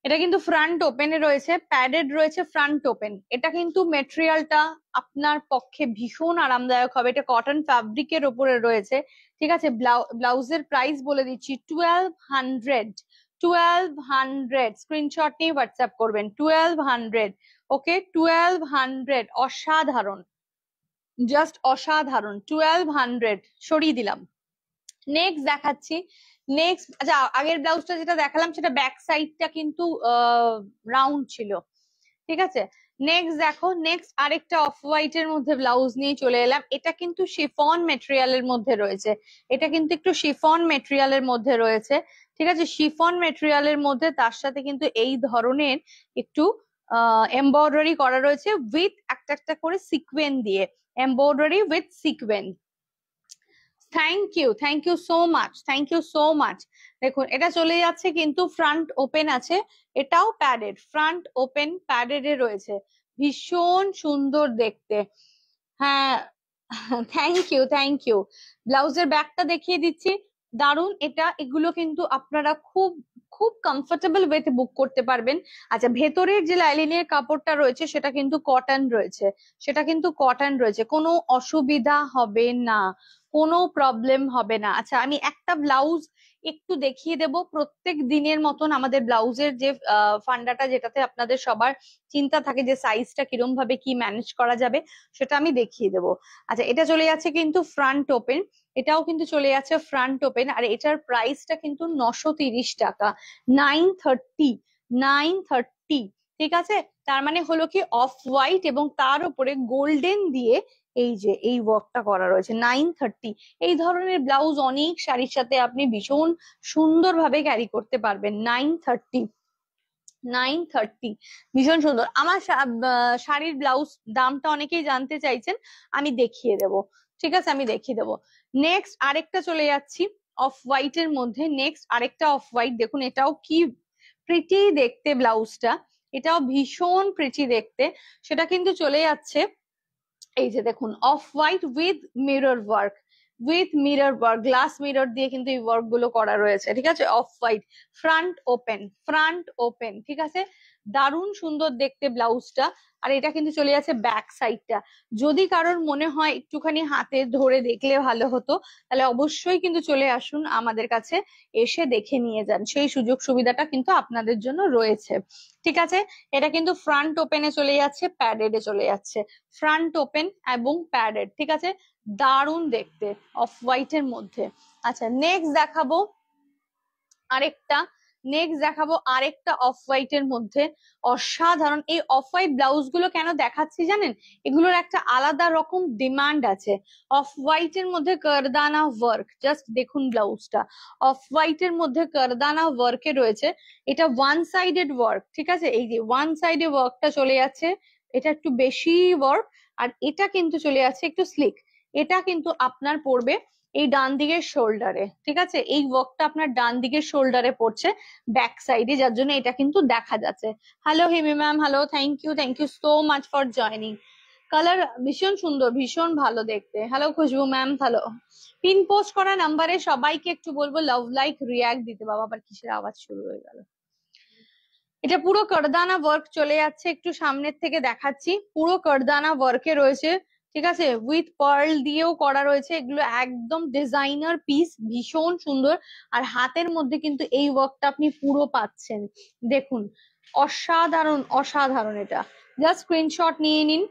এটা কিন্তু ফ্রন্ট ওপেনে রয়েছে, প্যাডেড রয়েছে, ফ্রন্ট ওপেন। এটা কিন্তু মেটেরিয়ালটা আপনার পক্ষে ভীষণ আরামদায়ক হবে। এটা কটন ফ্যাব্রিকের ওপরে রয়েছে, ঠিক আছে। ব্লাউজের প্রাইস বলে দিচ্ছি 1200। 1200 স্ক্রিনশট নিয়ে হোয়াটসঅ্যাপ করবেন। 1200, ওকে, 1200। অসাধারণ, জাস্ট অসাধারণ। 1200 সরিয়ে দিলাম। নেক্সট দেখাচ্ছি। নেক্সট, আচ্ছা, আগের ব্লাউজটা যেটা দেখালাম সেটা ব্যাক সাইডটা কিন্তু রাউন্ড ছিল, ঠিক আছে। নেক্সট দেখো, নেক্সট আরেকটা অফ হোয়াইট এর মধ্যে ব্লাউজ নিয়ে চলে এলাম। এটা কিন্তু শিফন মেটেরিয়ালের মধ্যে রয়েছে, এটা কিন্তু একটু শিফন মেটেরিয়ালের মধ্যে রয়েছে, ঠিক আছে। শিফন মেটেরিয়ালের মধ্যে তার সাথে কিন্তু এই ধরনের একটু এমব্রয়ডারি করা রয়েছে উইথ একটা একটা করে সিকোয়েন্স দিয়ে, embroidery with sequence. Thank you so much, thank you so much. দেখুন এটা চলে যাচ্ছে কিন্তু ফ্রন্ট ওপেন আছে, এটাও প্যাডেড, ফ্রন্ট ওপেন প্যাডেড এ রয়েছে, ভীষণ সুন্দর দেখতে। হ্যাঁ, থ্যাংক ইউ। ব্লাউজের ব্যাকটা দেখিয়ে দিচ্ছি, দারুন এটা। এগুলো কিন্তু আপনারা খুব খুব কমফোর্টেবল ওয়েতে বুক করতে পারবেন। আচ্ছা, ভেতরের যে লাইলিনের কাপড়টা রয়েছে সেটা কিন্তু কটন রয়েছে, সেটা কিন্তু কটন রয়েছে, কোনো অসুবিধা হবে না, কোনো প্রবলেম হবে না। আচ্ছা, আমি একটা ব্লাউজ একটু দেখিয়ে দেব। প্রত্যেক দিনের মতন আমাদের ব্লাউজের যে ফান্ডাটা, যেটাতে আপনাদের সবার চিন্তা থাকে যে সাইজটা কিরম ভাবে কি ম্যানেজ করা যাবে, সেটা আমি দেখিয়ে দেবো। আচ্ছা, এটা চলে যাচ্ছে কিন্তু ফ্রন্ট ওপেন, এটাও কিন্তু চলে যাচ্ছে ফ্রন্ট ওপেন, আর এটার প্রাইসটা কিন্তু 930 টাকা। 930, 930, ঠিক আছে। তার মানে হলো কি অফ হোয়াইট এবং তার উপরে গোল্ডেন দিয়ে এই যে এই ওয়ার্কটা করা রয়েছে। 930। এই ধরনের ব্লাউজ অনেক শাড়ির সাথে আপনি ভীষণ সুন্দরভাবে ক্যারি করতে পারবেন। 930, 930, ভীষণ সুন্দর। আমার শাড়ির ব্লাউজ দামটা অনেকেই জানতে চাইছেন, আমি দেখিয়ে দেব, ঠিক আছে, আমি দেখিয়ে দেবো। নেক্সট আরেকটা চলে যাচ্ছি অফ হোয়াইট এর মধ্যে। নেক্সট আরেকটা অফ হোয়াইট, দেখুন এটাও কি প্রিটি দেখতে ব্লাউজটা, এটাও ভীষণ প্রিটি দেখতে। সেটা কিন্তু চলে যাচ্ছে এই যে দেখুন, off white with mirror work, with mirror work, glass mirror দিয়ে কিন্তু এই ওয়ার্ক গুলো করা রয়েছে, ঠিক আছে। Off white, front open, front open, ঠিক আছে। দারুণ সুন্দর দেখতে ব্লাউজটা। আর এটা কিন্তু চলে যাচ্ছে ব্যাক সাইডটা। যদি কারোর মনে হয় একটুখানি হাতে ধরে দেখলে ভালো হতো, তাহলে অবশ্যই কিন্তু চলে আসুন আমাদের কাছে, এসে দেখে নিয়ে যান, সেই সুযোগ সুবিধাটা কিন্তু আপনাদের জন্য রয়েছে, ঠিক আছে। এটা কিন্তু ফ্রন্ট ওপেনে চলে যাচ্ছে, প্যাডেডে চলে যাচ্ছে, ফ্রন্ট ওপেন এবং প্যাডেড, ঠিক আছে। দারুণ দেখতে অফ হোয়াইট এর মধ্যে। আচ্ছা, নেক্সট দেখাবো আরেকটা, নেক্সট দেখাবো আরেকটা অফ হোয়াইট এর মধ্যে। অসাধারণ এই অফ হোয়াইট ব্লাউজ গুলো কেন দেখাচ্ছি জানেন? এগুলোর একটা আলাদা রকম ডিমান্ড আছে। অফ হোয়াইট এর মধ্যে কারদানা ওয়ার্ক, জাস্ট দেখুন ব্লাউজটা, অফ হোয়াইট এর মধ্যে কারদানা ওয়ার্কে রয়েছে। এটা ওয়ান সাইডেড ওয়ার্ক, ঠিক আছে। এই যে ওয়ান সাইডে ওয়ার্কটা চলে যাচ্ছে, এটা একটু বেশি ওয়ার্ক। আর এটা কিন্তু চলে যাচ্ছে একটু স্লিক। এটা কিন্তু আপনার পড়বে এই ডান দিকের শোল্ডারে, ঠিক আছে। এই ওয়ার্কটা আপনার ডান দিকের শোল্ডারে পড়ছে ব্যাক সাইডে, যার জন্য এটা কিন্তু দেখা যাচ্ছে। Hello Himi ma'am, hello, thank you so much for joining. Colour ভীষণ সুন্দর, ভীষণ ভালো দেখতে। Hello Khushbu ma'am, hello. Pin post করা নাম্বারে সবাইকে একটু বলবো লাভ লাইক রিয়াক্ট দিতে। বাবা, আবার কিসের আওয়াজ শুরু হয়ে গেল। এটা পুরো কারদানা ওয়ার্ক চলে যাচ্ছে, একটু সামনের থেকে দেখাচ্ছি। পুরো কারদানা ওয়ার্কে রয়েছে, ঠিক আছে, উইথ পার্ল দিয়েও করা রয়েছে। এগুলো একদম ডিজাইনার পিস, ভীষণ সুন্দর। আর হাতের মধ্যে কিন্তু এই ওয়ার্কটা আপনি পুরো পাচ্ছেন, দেখুন, অসাধারণ অসাধারণ। এটা জাস্ট স্ক্রিনশট নিয়ে নিন।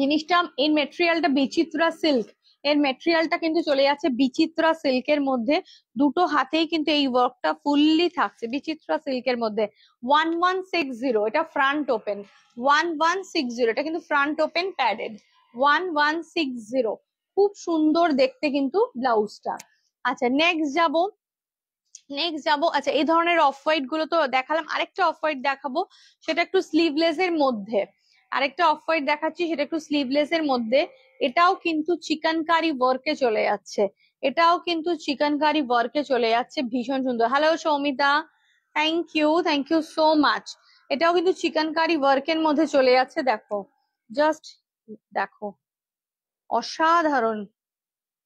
জিনিসটা, এর মেটেরিয়ালটা বিচিত্রা সিল্ক, এর মেটেরিয়ালটা কিন্তু চলে যাচ্ছে বিচিত্রা সিল্কের মধ্যে। দুটো হাতেই কিন্তু এই ওয়ার্কটা ফুললি থাকছে বিচিত্রা সিল্কের মধ্যে। 1160, এটা ফ্রন্ট ওপেন, 1160, এটা কিন্তু ফ্রন্ট ওপেন প্যাডেড, 1160। খুব সুন্দর দেখতে কিন্তু ব্লাউজটা। আচ্ছা, নেক্সট যাবো। আচ্ছা, এই ধরনের অফ হোয়াইট গুলো তো দেখালাম, আরেকটা অফ হোয়াইট দেখাবো, সেটা একটু স্লিভলেস এর মধ্যে। আরেকটা অফ হোয়াইট দেখাচ্ছি, সেটা একটু স্লিভলেস এর মধ্যে। এটাও কিন্তু চিকনকারি ওয়ার্কে চলে যাচ্ছে, এটাও কিন্তু চিকনকারি ওয়ার্কে চলে যাচ্ছে, ভীষণ সুন্দর। Hello Soumita, thank you so much. এটাও কিন্তু চিকনকারি ওয়ার্কের মধ্যে চলে যাচ্ছে, দেখো, জাস্ট দেখো, অসাধারণ।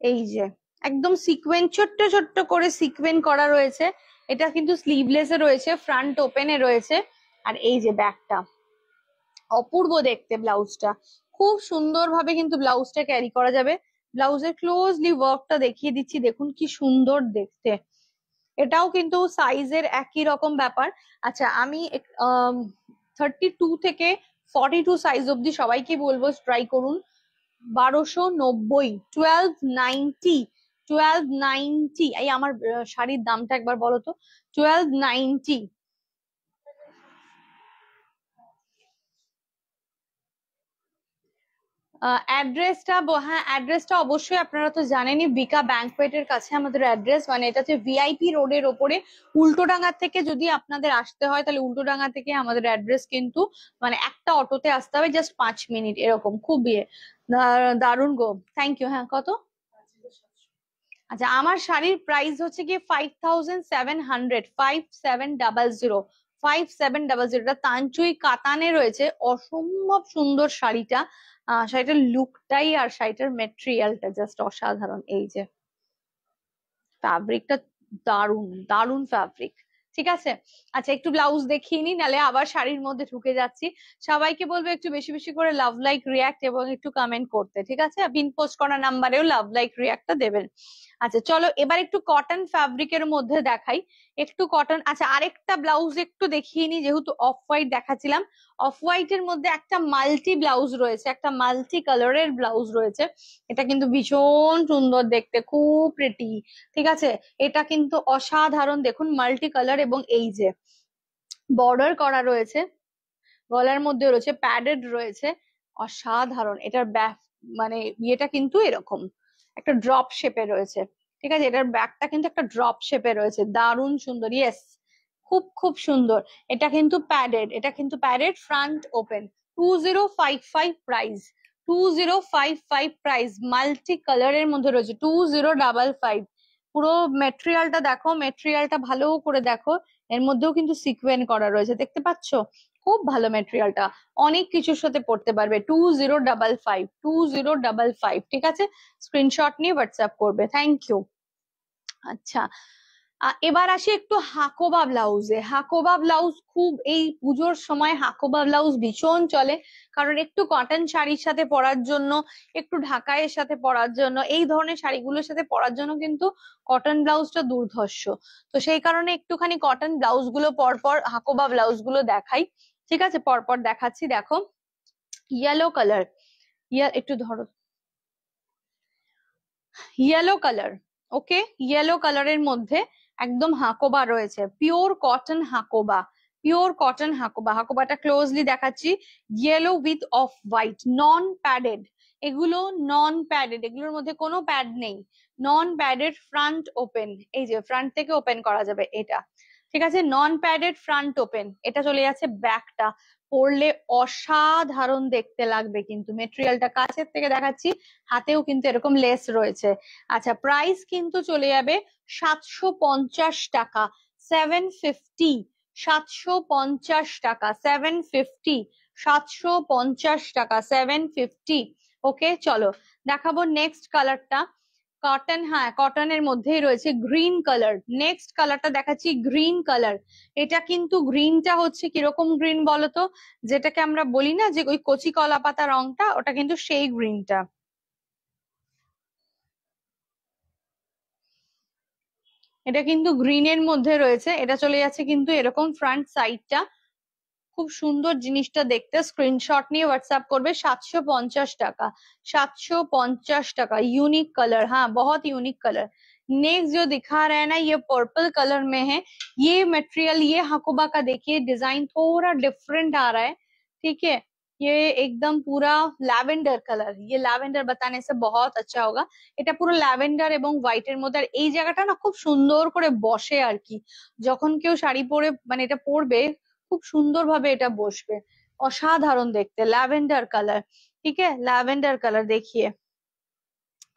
এই যে একদম সিকোয়েন্স, ছোট্ট ছোট্ট করে সিকোয়েন্স করা রয়েছে। এটা কিন্তু স্লিভলেস এ রয়েছে, ফ্রন্ট ওপেনে রয়েছে। আর এই যে ব্যাকটা, অপূর্ব দেখতে ব্লাউজটা, খুব সুন্দর ভাবে কিন্তু ব্লাউজটা ক্যারি করা যাবে। ব্লাউজের ক্লোজলি ওয়ার্কটা দেখিয়ে দিচ্ছি, দেখুন কি সুন্দর দেখতে। এটাও কিন্তু সাইজের একই রকম ব্যাপার। আচ্ছা, আমি 32 থেকে 42 সাইজ অব্দি সবাইকে বলবো ট্রাই করুন। 1290, 1290, 1290। এই আমার শাড়ির দামটা একবার বলো তো, 1290। অ্যাড্রেসটা, হ্যাঁ অ্যাড্রেসটা অবশ্যই আপনারা তো জানেনই, বিকা ব্যাংকোয়েটের কাছে আমাদের অ্যাড্রেস। মানে এটা হচ্ছে ভিআইপি রোডের ওপরে, উল্টোডাঙ্গা থেকে যদি আপনাদের আসতে হয় তাহলে উল্টোডাঙ্গা থেকে আমাদের অ্যাড্রেস কিন্তু, মানে একটা অটোতে আসতে হবে, জাস্ট 5 মিনিট এরকম, খুব ইয়ে। দারুণ গো, থ্যাংক ইউ। হ্যাঁ কত? আচ্ছা, আমার শাড়ির প্রাইস হচ্ছে কি 5700, 5700, 5700। এটা তানচুই কাতানে রয়েছে, অসম্ভব সুন্দর শাড়িটা। শাড়িটার লুকটাই আর শাড়িটার মেটেরিয়ালটা জাস্ট অসাধারণ। এই যে ফ্যাব্রিকটা দারুণ, দারুণ ফ্যাব্রিক। ঠিক আছে, আচ্ছা একটু ব্লাউজ দেখিয়ে নি, নালে আবার শাড়ির মধ্যে ঢুকে যাচ্ছি। সবাইকে বলবো একটু বেশি বেশি করে লাভ লাইক রিয়াক্ট এবং একটু কমেন্ট করতে, ঠিক আছে? পিন পোস্ট করা নাম্বারেও লাভ লাইক রিয়াক্টটা দেবেন। আচ্ছা চলো এবার একটু কটন ফ্যাব্রিকের মধ্যে দেখাই, একটু কটন। আচ্ছা আরেকটা ব্লাউজ একটু দেখিয়ে নি, যেহেতু অফ হোয়াইট দেখাচ্ছিলাম। অফ হোয়াইট এর মধ্যে একটা মাল্টি ব্লাউজ রয়েছে, একটা মাল্টি কালারের ব্লাউজ রয়েছে। এটা কিন্তু ভীষণ সুন্দর দেখতে, খুব প্রিটি। ঠিক আছে, এটা কিন্তু অসাধারণ, দেখুন মাল্টি কালার, এবং এই যে বর্ডার করা রয়েছে, গলার মধ্যে রয়েছে, প্যাডেড রয়েছে, অসাধারণ। এটার ব্যাক, মানে ইয়েটা কিন্তু এরকম একটা ড্রপ শেপে রয়েছে। ঠিক আছে, এটার ব্যাকটা কিন্তু একটা ড্রপ শেপে রয়েছে, দারুণ সুন্দর। ইয়েস, খুব খুব সুন্দর। এটা কিন্তু প্যাডেড, এটা কিন্তু padded, front open. 2055 price, 2055 price, multi কালারের মধ্যে রয়েছে, 2055। পুরো মেটেরিয়ালটা দেখো, মেটেরিয়ালটা ভালো করে দেখো, এর মধ্যেও কিন্তু সিকোয়েন্স করা রয়েছে, দেখতে পাচ্ছো? খুব ভালো মেটেরিয়ালটা, অনেক কিছুর সাথে পড়তে পারবে। 2055, 2055। ঠিক আছে, স্ক্রিনশট নিয়ে হোয়াটসঅ্যাপ করবে। Thank you. আচ্ছা, এবার আসি একটু হাকোবা ব্লাউজে। হাকোবা ব্লাউজ খুব, এই পুজোর সময় হাকোবা ব্লাউজ ভীষণ চলে, কারণ একটু কটন শাড়ির সাথে পরার জন্য, একটু ঢাকাইয়ের সাথে পরার জন্য, এই ধরনের শাড়িগুলোর সাথে পরার জন্য কিন্তু কটন ব্লাউজটা দুর্ধর্ষ। তো সেই কারণে একটুখানি কটন ব্লাউজ গুলো পরপর হাকোবা ব্লাউজ গুলো দেখাই। ঠিক আছে, পরপর দেখাচ্ছি। দেখো ইয়েলো কালার, একটু ধরো, ইয়েলো কালার। ওকে, ইয়েলো কালারের মধ্যে একদম হাকোবা রয়েছে, পিওর কটন হাকোবা, পিওর কটন হাকোবা। হাকোবাটা ক্লোজলি দেখাচ্ছি, yellow with off white, non padded. এগুলো নন প্যাডেড, এগুলোর মধ্যে কোনো প্যাড নেই, নন প্যাডেড, ফ্রন্ট ওপেন। এই যে ফ্রন্ট থেকে ওপেন করা যাবে এটা। ঠিক আছে, নন প্যাডেড, ফ্রন্ট ওপেন। এটা চলে যাচ্ছে ব্যাকটা, পরলে অসাধারণ দেখতে লাগবে কিন্তু। মেটেরিয়ালটা কাছের থেকে দেখাচ্ছি, হাতেও কিন্তু এরকম লেস রয়েছে। আচ্ছা, প্রাইস কিন্তু চলে যাবে 750 টাকা, 750, 750 টাকা, 750, 750 টাকা, 750। ওকে চলো, দেখাবো নেক্সট কালারটা। কটন, হ্যাঁ কটনের মধ্যেই রয়েছে গ্রিন কালার। নেক্সট কালারটা দেখাচ্ছি, গ্রিন কালার। এটা কিন্তু গ্রিনটা হচ্ছে কিরকম গ্রিন বলতো, যেটাকে আমরা বলি না যে ওই কচি কলা পাতা রংটা, ওটা কিন্তু সেই গ্রিনটা। এটা কিন্তু গ্রিনের মধ্যে রয়েছে, এটা চলে যাচ্ছে কিন্তু এরকম ফ্রন্ট সাইডটা, খুব সুন্দর জিনিসটা দেখতে। স্ক্রিনশট নিয়ে হোয়াটসঅ্যাপ করবে। 750 টাকা, 750 টাকা। यूनिक कलर, हाँ बहुत यूनिक कलर। नेक्स्ट जो दिखा रहा है ना, ये पर्पल कलर में है। ये मटेरियल, ये हकुबा का देखिए डिजाइन थोड़ा डिफरेंट आ रहा है। ठीक है, ये एकदम पूरा ল্যাভেন্ডার কালার, ये ল্যাভেন্ডার बताने से बहुत अच्छा होगा। এটা পুরো ল্যাভেন্ডার এবং হোয়াইটের মধ্যে, আর এই জায়গাটা না খুব সুন্দর করে বসে আর কি, যখন কেউ শাড়ি পরে মানে এটা পরবে, খুব সুন্দরভাবে এটা বসবে, অসাধারণ দেখতে। ল্যাভেন্ডার কালার, ठीक है, ল্যাভেন্ডার কালার देखिए,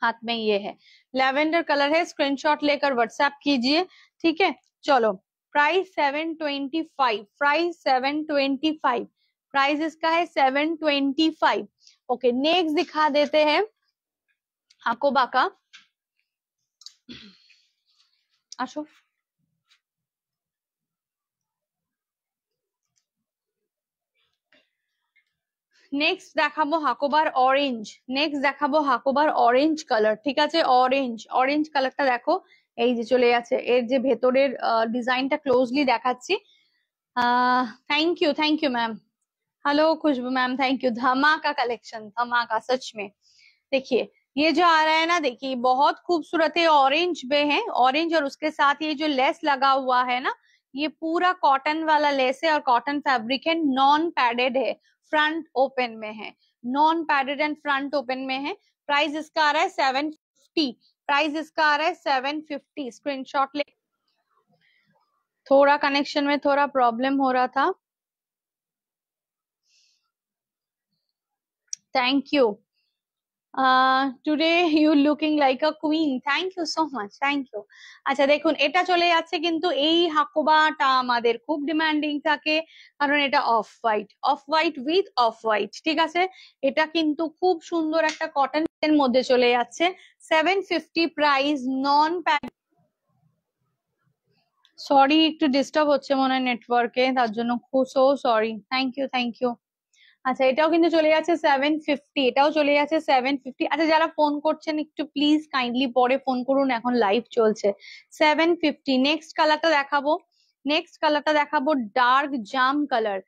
हाथ में ये है, लैवेंडर कलर है। स्क्रीनशॉट लेकर व्हाट्सएप कीजिए। ठीक है, चलो। प्राइस 725, प्राइस 725, प्राइस इसका है 725। ओके, नेक्स्ट दिखा देते हैं हाकोबा का। আসো, নেক্সট দেখাবো হাকোবার অরেঞ্জ, নেক্সট দেখাবো হাকোবার অরেঞ্জ কালার, ঠিক আছে? অরেঞ্জ, অরেঞ্জ কালারটা দেখো, এই যে চলে যাচ্ছে, এর যে ভেতরের ডিজাইনটা ক্লোজলি দেখাচ্ছি। Thank you ma'am. Hello Khushboo ma'am, thank you. धमाका कलेक्शन, धमाका सच में। देखिए ये जो आ रहा है ना, देखिए बहुत खूबसूरत है, ऑरेंज में है, ऑरेंज और उसके साथ ये जो लेस लगा हुआ है ना, ये पूरा कॉटन वाला लेस है और कॉटन फैब्रिक है, नॉन पैडेड है, फ्रंट ओपन में है, non padded and front open में है। प्राइस इसका आ रहा है 750, प्राइस इसका आ रहा है 750। स्क्रीनशॉट ले, थोड़ा कनेक्शन में थोड़ा प्रॉब्लम हो रहा था। Thank you. Today you looking like a queen, thank you so much, thank you. আচ্ছা দেখুন, এটা চলে যাচ্ছে, কিন্তু এই হাকোবাটা আমাদের খুব ডিমান্ডিং থাকে, কারণ এটা off white, off white with off white, ঠিক আছে? এটা কিন্তু খুব সুন্দর একটা কটন এর মধ্যে চলে যাচ্ছে, 750 প্রাইস, নন প্যাড। সরি একটু ডিস্টার্ব হচ্ছে মনে হয় নেটওয়ার্কে, তার জন্য so sorry. Thank you, thank you. আচ্ছা এটাও কিন্তু চলে যাচ্ছে 750, এটাও চলে যাচ্ছে 750। আচ্ছা যারা ফোন করছেন একটু প্লিজ কাইন্ডলি পরে ফোন করুন, এখন লাইভ চলছে। 750। নেক্সট কালারটা দেখাবো, নেক্সট কালারটা দেখাবো ডার্ক জাম কালার,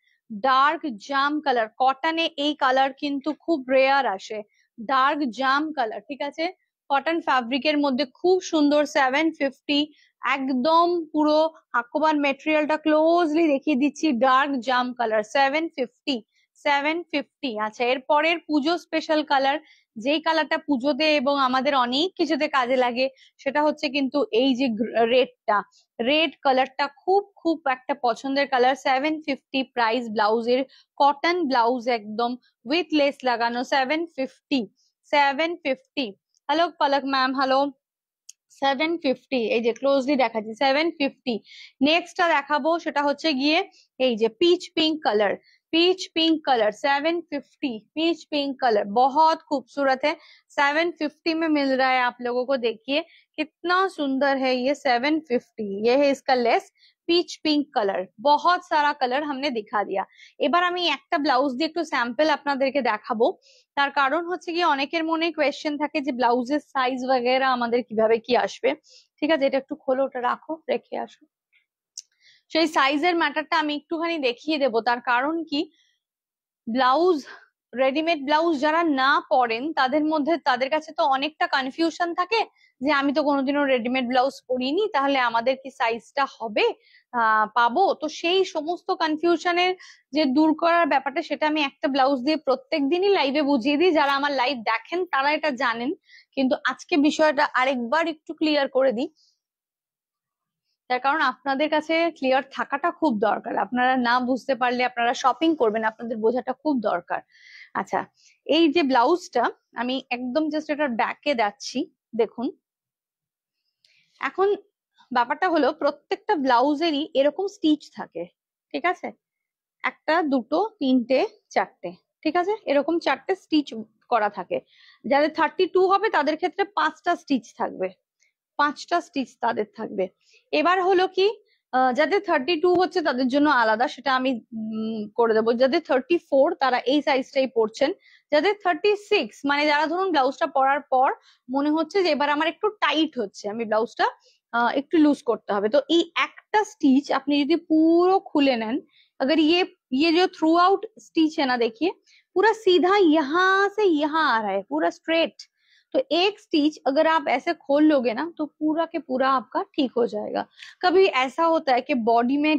ডার্ক জাম কালার। কটনে এই কালার কিন্তু খুব রেয়ার আসে, ডার্ক জাম কালার, ঠিক আছে? কটন ফ্যাব্রিকের মধ্যে খুব সুন্দর, 750 একদম পুরো হাকোবার মেটেরিয়ালটা ক্লোজলি দেখিয়ে দিচ্ছি, ডার্ক জাম কালার 750, 750। আচ্ছা এরপরের পুজো স্পেশাল কালার, যেই কালারটা পুজোতে এবং আমাদের অনেক কিছুতে কাজে লাগে, সেটা হচ্ছে কিন্তু এই যে রেডটা, রেড কালারটা খুব খুব একটা পছন্দের কালার, 750 প্রাইস। ব্লাউজের কটন ব্লাউজ একদম উইথ লেস লাগানো, 750, 750। হ্যালো পলক ম্যাম, হ্যালো। 750, এই যে ক্লোজলি দেখাচ্ছি, 750। নেক্সটটা দেখাবো সেটা হচ্ছে গিয়ে এই যে peach pink colour, peach pink colour 750, peach pink colour बहुत खूबसूरत है, 750 में मिल रहा है आप लोगों को। देखिए कितना सुंदर है ये, 750। ये है इसका लेस, পিচ পিঙ্ক কালার, बहुत सारा কালার हमने दिखा दिया। এবার আমি একটা ব্লাউজ দিয়ে একটু স্যাম্পল আপনাদেরকে দেখাবো, তার কারণ হচ্ছে কি অনেকের মনে কোয়েশ্চেন থাকে যে ব্লাউজের সাইজ वगैरह আমাদের কিভাবে কি আসবে। ঠিক আছে, এটা একটু খোলো, ওটা রাখো, রেখে আসো। সেই সাইজের ম্যাটারটা আমি একটুখানি দেখিয়ে দেবো, তার কারণ কি ব্লাউজ, রেডিমেড ব্লাউজ যারা না পরেন তাদের মধ্যে, তাদের কাছে তো অনেকটা কনফিউশন থাকে যে আমি তো কোনোদিনও রেডিমেড ব্লাউজ পরিনি, তাহলে আমাদের কি সাইজটা হবে, পাবো? তো সেই সমস্ত কনফিউশনের যে দূর করার ব্যাপারটা, সেটা আমি একটা ব্লাউজ দিয়ে প্রত্যেক দিনই লাইভে বুঝিয়ে দিই। যারা আমার লাইভ দেখেন তারা এটা জানেন, কিন্তু আজকে বিষয়টা আরেকবার একটু ক্লিয়ার করে দিই, তার কারণ আপনাদের কাছে ক্লিয়ার থাকাটা খুব দরকার। আপনারা না বুঝতে পারলে আপনারা শপিং করবেন, আপনাদের বোঝাটা খুব দরকার। আচ্ছা এই যে ব্লাউজটা, আমি একদম জাস্ট এটার ব্যাকে যাচ্ছি, দেখুন। এখন ব্যাপারটা হলো প্রত্যেকটা ব্লাউজেরই এরকম স্টিচ থাকে, ঠিক আছে? একটা, দুটো, তিনটে, চারটে, ঠিক আছে? এরকম চারটে স্টিচ করা থাকে। যাদের 32 হবে তাদের ক্ষেত্রে 5টা স্টিচ থাকবে, 5টা স্টিচ তাদের থাকবে। এবার হলো কি যাদের 32 হচ্ছে তাদের জন্য আলাদা, সেটা আমি করে দেবো। যাদের 34 তারা এই সাইজটাই পড়ছেন। যাদের 36 মানে যারা ধরুন ব্লাউজটা পরার পর মনে হচ্ছে যে এবার আমার একটু টাইট হচ্ছে, আমি ব্লাউজটা একটু লুজ করতে হবে, তো এই একটা স্টিচ আপনি যদি পুরো খুলে নেন, अगर ये जो थ्रू आउट स्टिच है ना, देखिए पूरा सीधा यहाँ से यहाँ आ रहा है, पूरा स्ट्रेट। तो एक स्टिच अगर आप ऐसे खोल लोगे ना तो पूरा के पूरा आपका ठीक हो जाएगा। कभी ऐसा होता है कि बॉडी में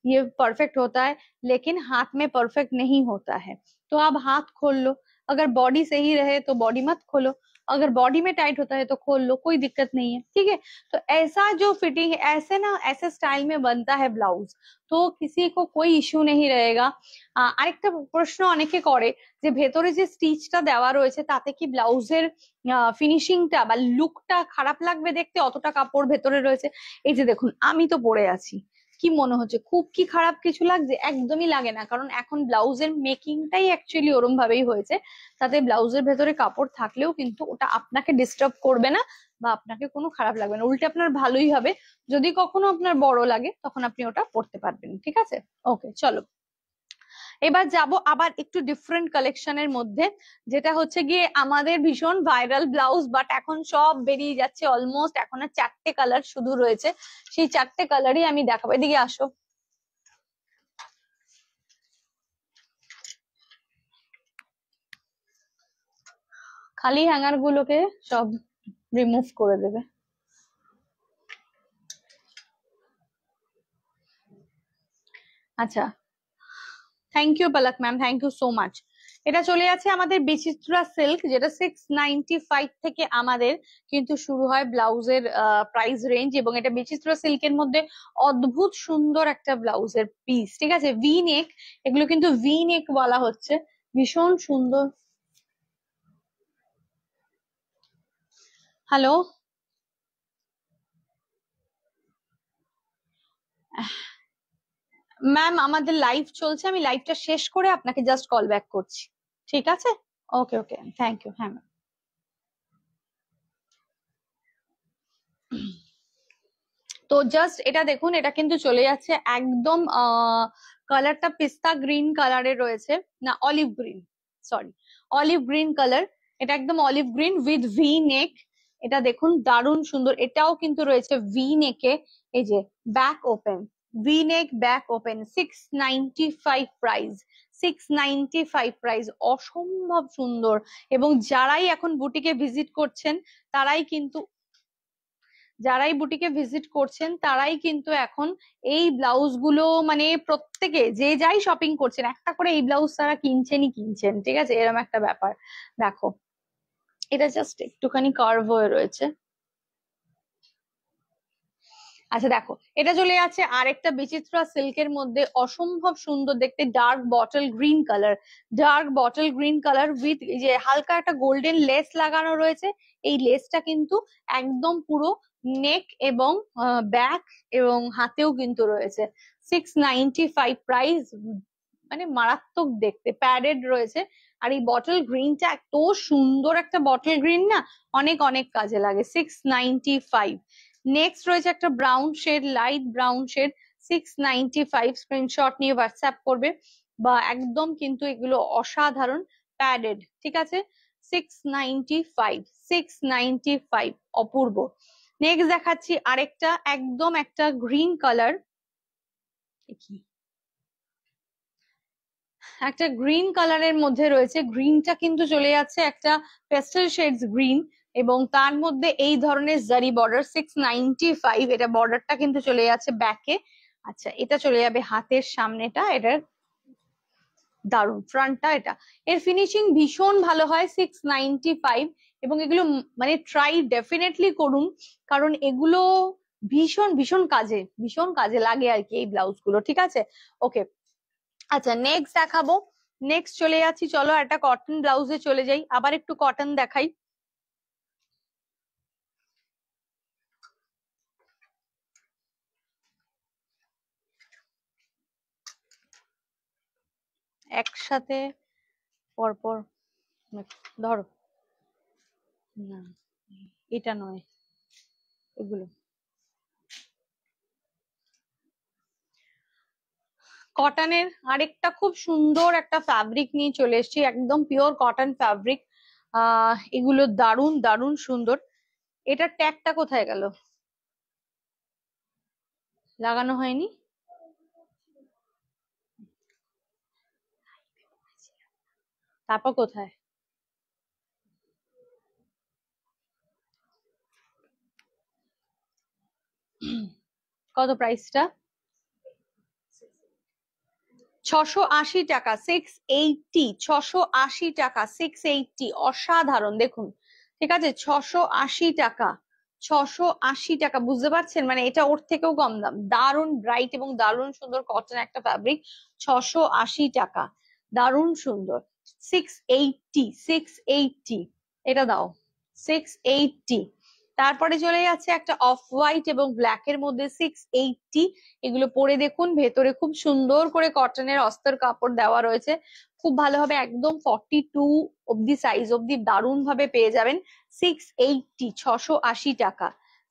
ये परफेक्ट होता है लेकिन हाथ में परफेक्ट नहीं होता है, तो आप हाथ खोल लो। अगर बॉडी सही रहे तो बॉडी मत खोलो, अगर बॉडी में टाइट होता है तो खोल लो, कोई दिक्कत नहीं है, ठीक है? तो ऐसा जो फिटिंग है, ऐसे ना ऐसे स्टाइल में बनता है ब्लाउज, তো किसी को कोई ইস্যু नहीं रहेगा। আরেকটা প্রশ্ন অনেকে করে যে ভেতরে যে স্টিচটা দেওয়া রয়েছে তাতে কি ব্লাউজের ফিনিশিংটা বা লুকটা খারাপ লাগবে দেখতে, অতটা কাপড় ভেতরে রয়েছে। এই যে দেখুন আমি তো পরে আছি, কি মনে হচ্ছে খুব কি খারাপ কিছু লাগছে? একদমই লাগে না, কারণ এখন ব্লাউজের মেকিংটাই অ্যাকচুয়ালি ওরম ভাবেই হয়েছে, তাতে ব্লাউজের ভেতরে কাপড় থাকলেও কিন্তু ওটা আপনাকে ডিস্টার্ব করবে না বা আপনাকে কোনো খারাপ লাগবে না, উল্টে আপনার ভালোই হবে। যদি কখনো আপনার বড় লাগে তখন আপনি ওটা পরতে পারবেন, ঠিক আছে? ওকে চলো, এবার যাব আবার একটু ডিফারেন্ট কালেকশনের মধ্যে, যেটা হচ্ছে গিয়ে আমাদের ভীষণ ভাইরাল ব্লাউজ, বাট এখন সব বেরিয়ে যাচ্ছে অলমোস্ট, এখন আর 4টে কালার শুধু রয়েছে, সেই 4টে কালারই আমি দেখাবো। এদিকে আসো। খালি হ্যাঙ্গার গুলোকে সব রিমুভ করে দেবে। আচ্ছা, thank you Palak ma'am, thank you so much. এটা চলে যাচ্ছে আমাদের বিচিত্রা সিল্ক, যেটা 695 থেকে আমাদের কিন্তু শুরু হয় ব্লাউজের প্রাইস রেঞ্জ, এবং এটা বিচিত্রা সিল্কের মধ্যে অদ্ভুত সুন্দর একটা ব্লাউজের পিস, ঠিক আছে, ভি নেক, এগুলো কিন্তু ভি নেক বলা হচ্ছে, ভীষণ সুন্দর। হ্যালো ম্যাম, আমাদের লাইভ চলছে, আমি লাইভটা শেষ করে আপনাকে জাস্ট কল ব্যাক করছি, ঠিক আছে? ওকে ওকে, থ্যাংক ইউ। হ্যাঁ ম্যাম। তো জাস্ট এটা দেখুন, এটা কিন্তু চলে যাচ্ছে একদম কালারটা পিস্তা গ্রিন কালারে রয়েছে, না olive green, sorry olive green colour, এটা একদম অলিভ গ্রিন উইথ ভি নেক। এটা দেখুন দারুণ সুন্দর, এটাও কিন্তু রয়েছে ভি নেকে, এই যে ব্যাক ওপেন, ভি নেক ব্যাক ওপেন, 695 প্রাইস, 695 প্রাইস, অসম্ভব সুন্দর। এবং যারাই এখন বুটিকে ভিজিট করছেন তারাই কিন্তু, যারাই বুটিকে ভিজিট করছেন তারাই কিন্তু এখন এই ব্লাউজ গুলো মানে প্রত্যেকে যে যাই শপিং করছেন একটা করে এই ব্লাউজ তারা কিনছেনই কিনছেন, ঠিক আছে, এরকম একটা ব্যাপার। দেখো এটা জাস্ট একটুখানি কার্ভ হয়ে রয়েছে। আচ্ছা দেখো, এটা চলে যাচ্ছে আরেকটা বিচিত্রা সিল্কের মধ্যে, অসম্ভব সুন্দর দেখতে, dark bottle green colour, dark bottle green colour with যে হালকা একটা গোল্ডেন লেস লাগানো রয়েছে, এই লেসটা কিন্তু একদম পুরো নেক এবং ব্যাক এবং হাতেও কিন্তু রয়েছে, 695 প্রাইস, মানে মারাত্মক দেখতে, প্যাডেড রয়েছে। আর এই বটল গ্রিনটা এত সুন্দর একটা বটল গ্রিন না, অনেক অনেক কাজে লাগে, 695। নেক্সট রয়েছে একটা brown shade, light brown shade, 695, screenshot নিয়ে হোয়াটসঅ্যাপ করবে, বা একদম কিন্তু এগুলো অসাধারণ প্যাডেড, ঠিক আছে, 695, 695, অপূর্ব। নেক্সট দেখাচ্ছি আরেকটা একদম একটা গ্রিন কালার, কি একটা গ্রিন কালারের মধ্যে রয়েছে, গ্রিনটা কিন্তু চলে যাচ্ছে একটা পেস্টেল শেডস গ্রিন, এবং তার মধ্যে এই ধরনের জারি বর্ডার, 695, এটা বর্ডারটা কিন্তু চলে যাচ্ছে ব্যাকে। আচ্ছা, এটা চলে যাবে হাতের সামনেটা, এটার দারুন ফ্রন্টটা, এটা এর ফিনিশিং ভীষণ ভালো হয়, 695। এবং এগুলো মানে ট্রাই ডেফিনেটলি করুন, কারণ এগুলো ভীষণ ভীষণ কাজে, ভীষণ কাজে লাগে আর কি এই ব্লাউজ গুলো, ঠিক আছে। ওকে, আচ্ছা নেক্সট দেখাবো, নেক্সট চলে যাচ্ছি, চলো একটা কটন ব্লাউজে চলে যাই, আবার একটু কটন দেখাই। একসাথে পরপর ধরো, না এটা নয়, এগুলো কটনের আরেকটা খুব সুন্দর একটা ফ্যাব্রিক নিয়ে চলে এসেছি, একদম পিওর কটন ফ্যাব্রিক, এগুলো দারুণ দারুণ সুন্দর। এটার ট্যাগটা কোথায় গেল, লাগানো হয়নি, তারপর কোথায়, কত প্রাইসটা, 680 টাকা, 680, 680 টাকা, 680, অসাধারণ দেখুন, ঠিক আছে, 680 টাকা, 680 টাকা, বুঝতে পারছেন, মানে এটা ওর থেকেও কম দাম, দারুণ ব্রাইট এবং দারুণ সুন্দর কটন একটা ফ্যাব্রিক, 680 টাকা, দারুণ সুন্দর, 680, 680, এটা দাও, 680। তারপরে চলে যাচ্ছে একটা অফ হোয়াইট এবং ব্ল্যাক এর মধ্যে, 680, এগুলো পরে দেখুন, ভেতরে খুব সুন্দর করে কটনের অস্তর কাপড় দেওয়া রয়েছে, খুব ভালোভাবে একদম 42 অব্দি সাইজ অব্দি দারুণ ভাবে পেয়ে যাবেন, 680, 680 টাকা,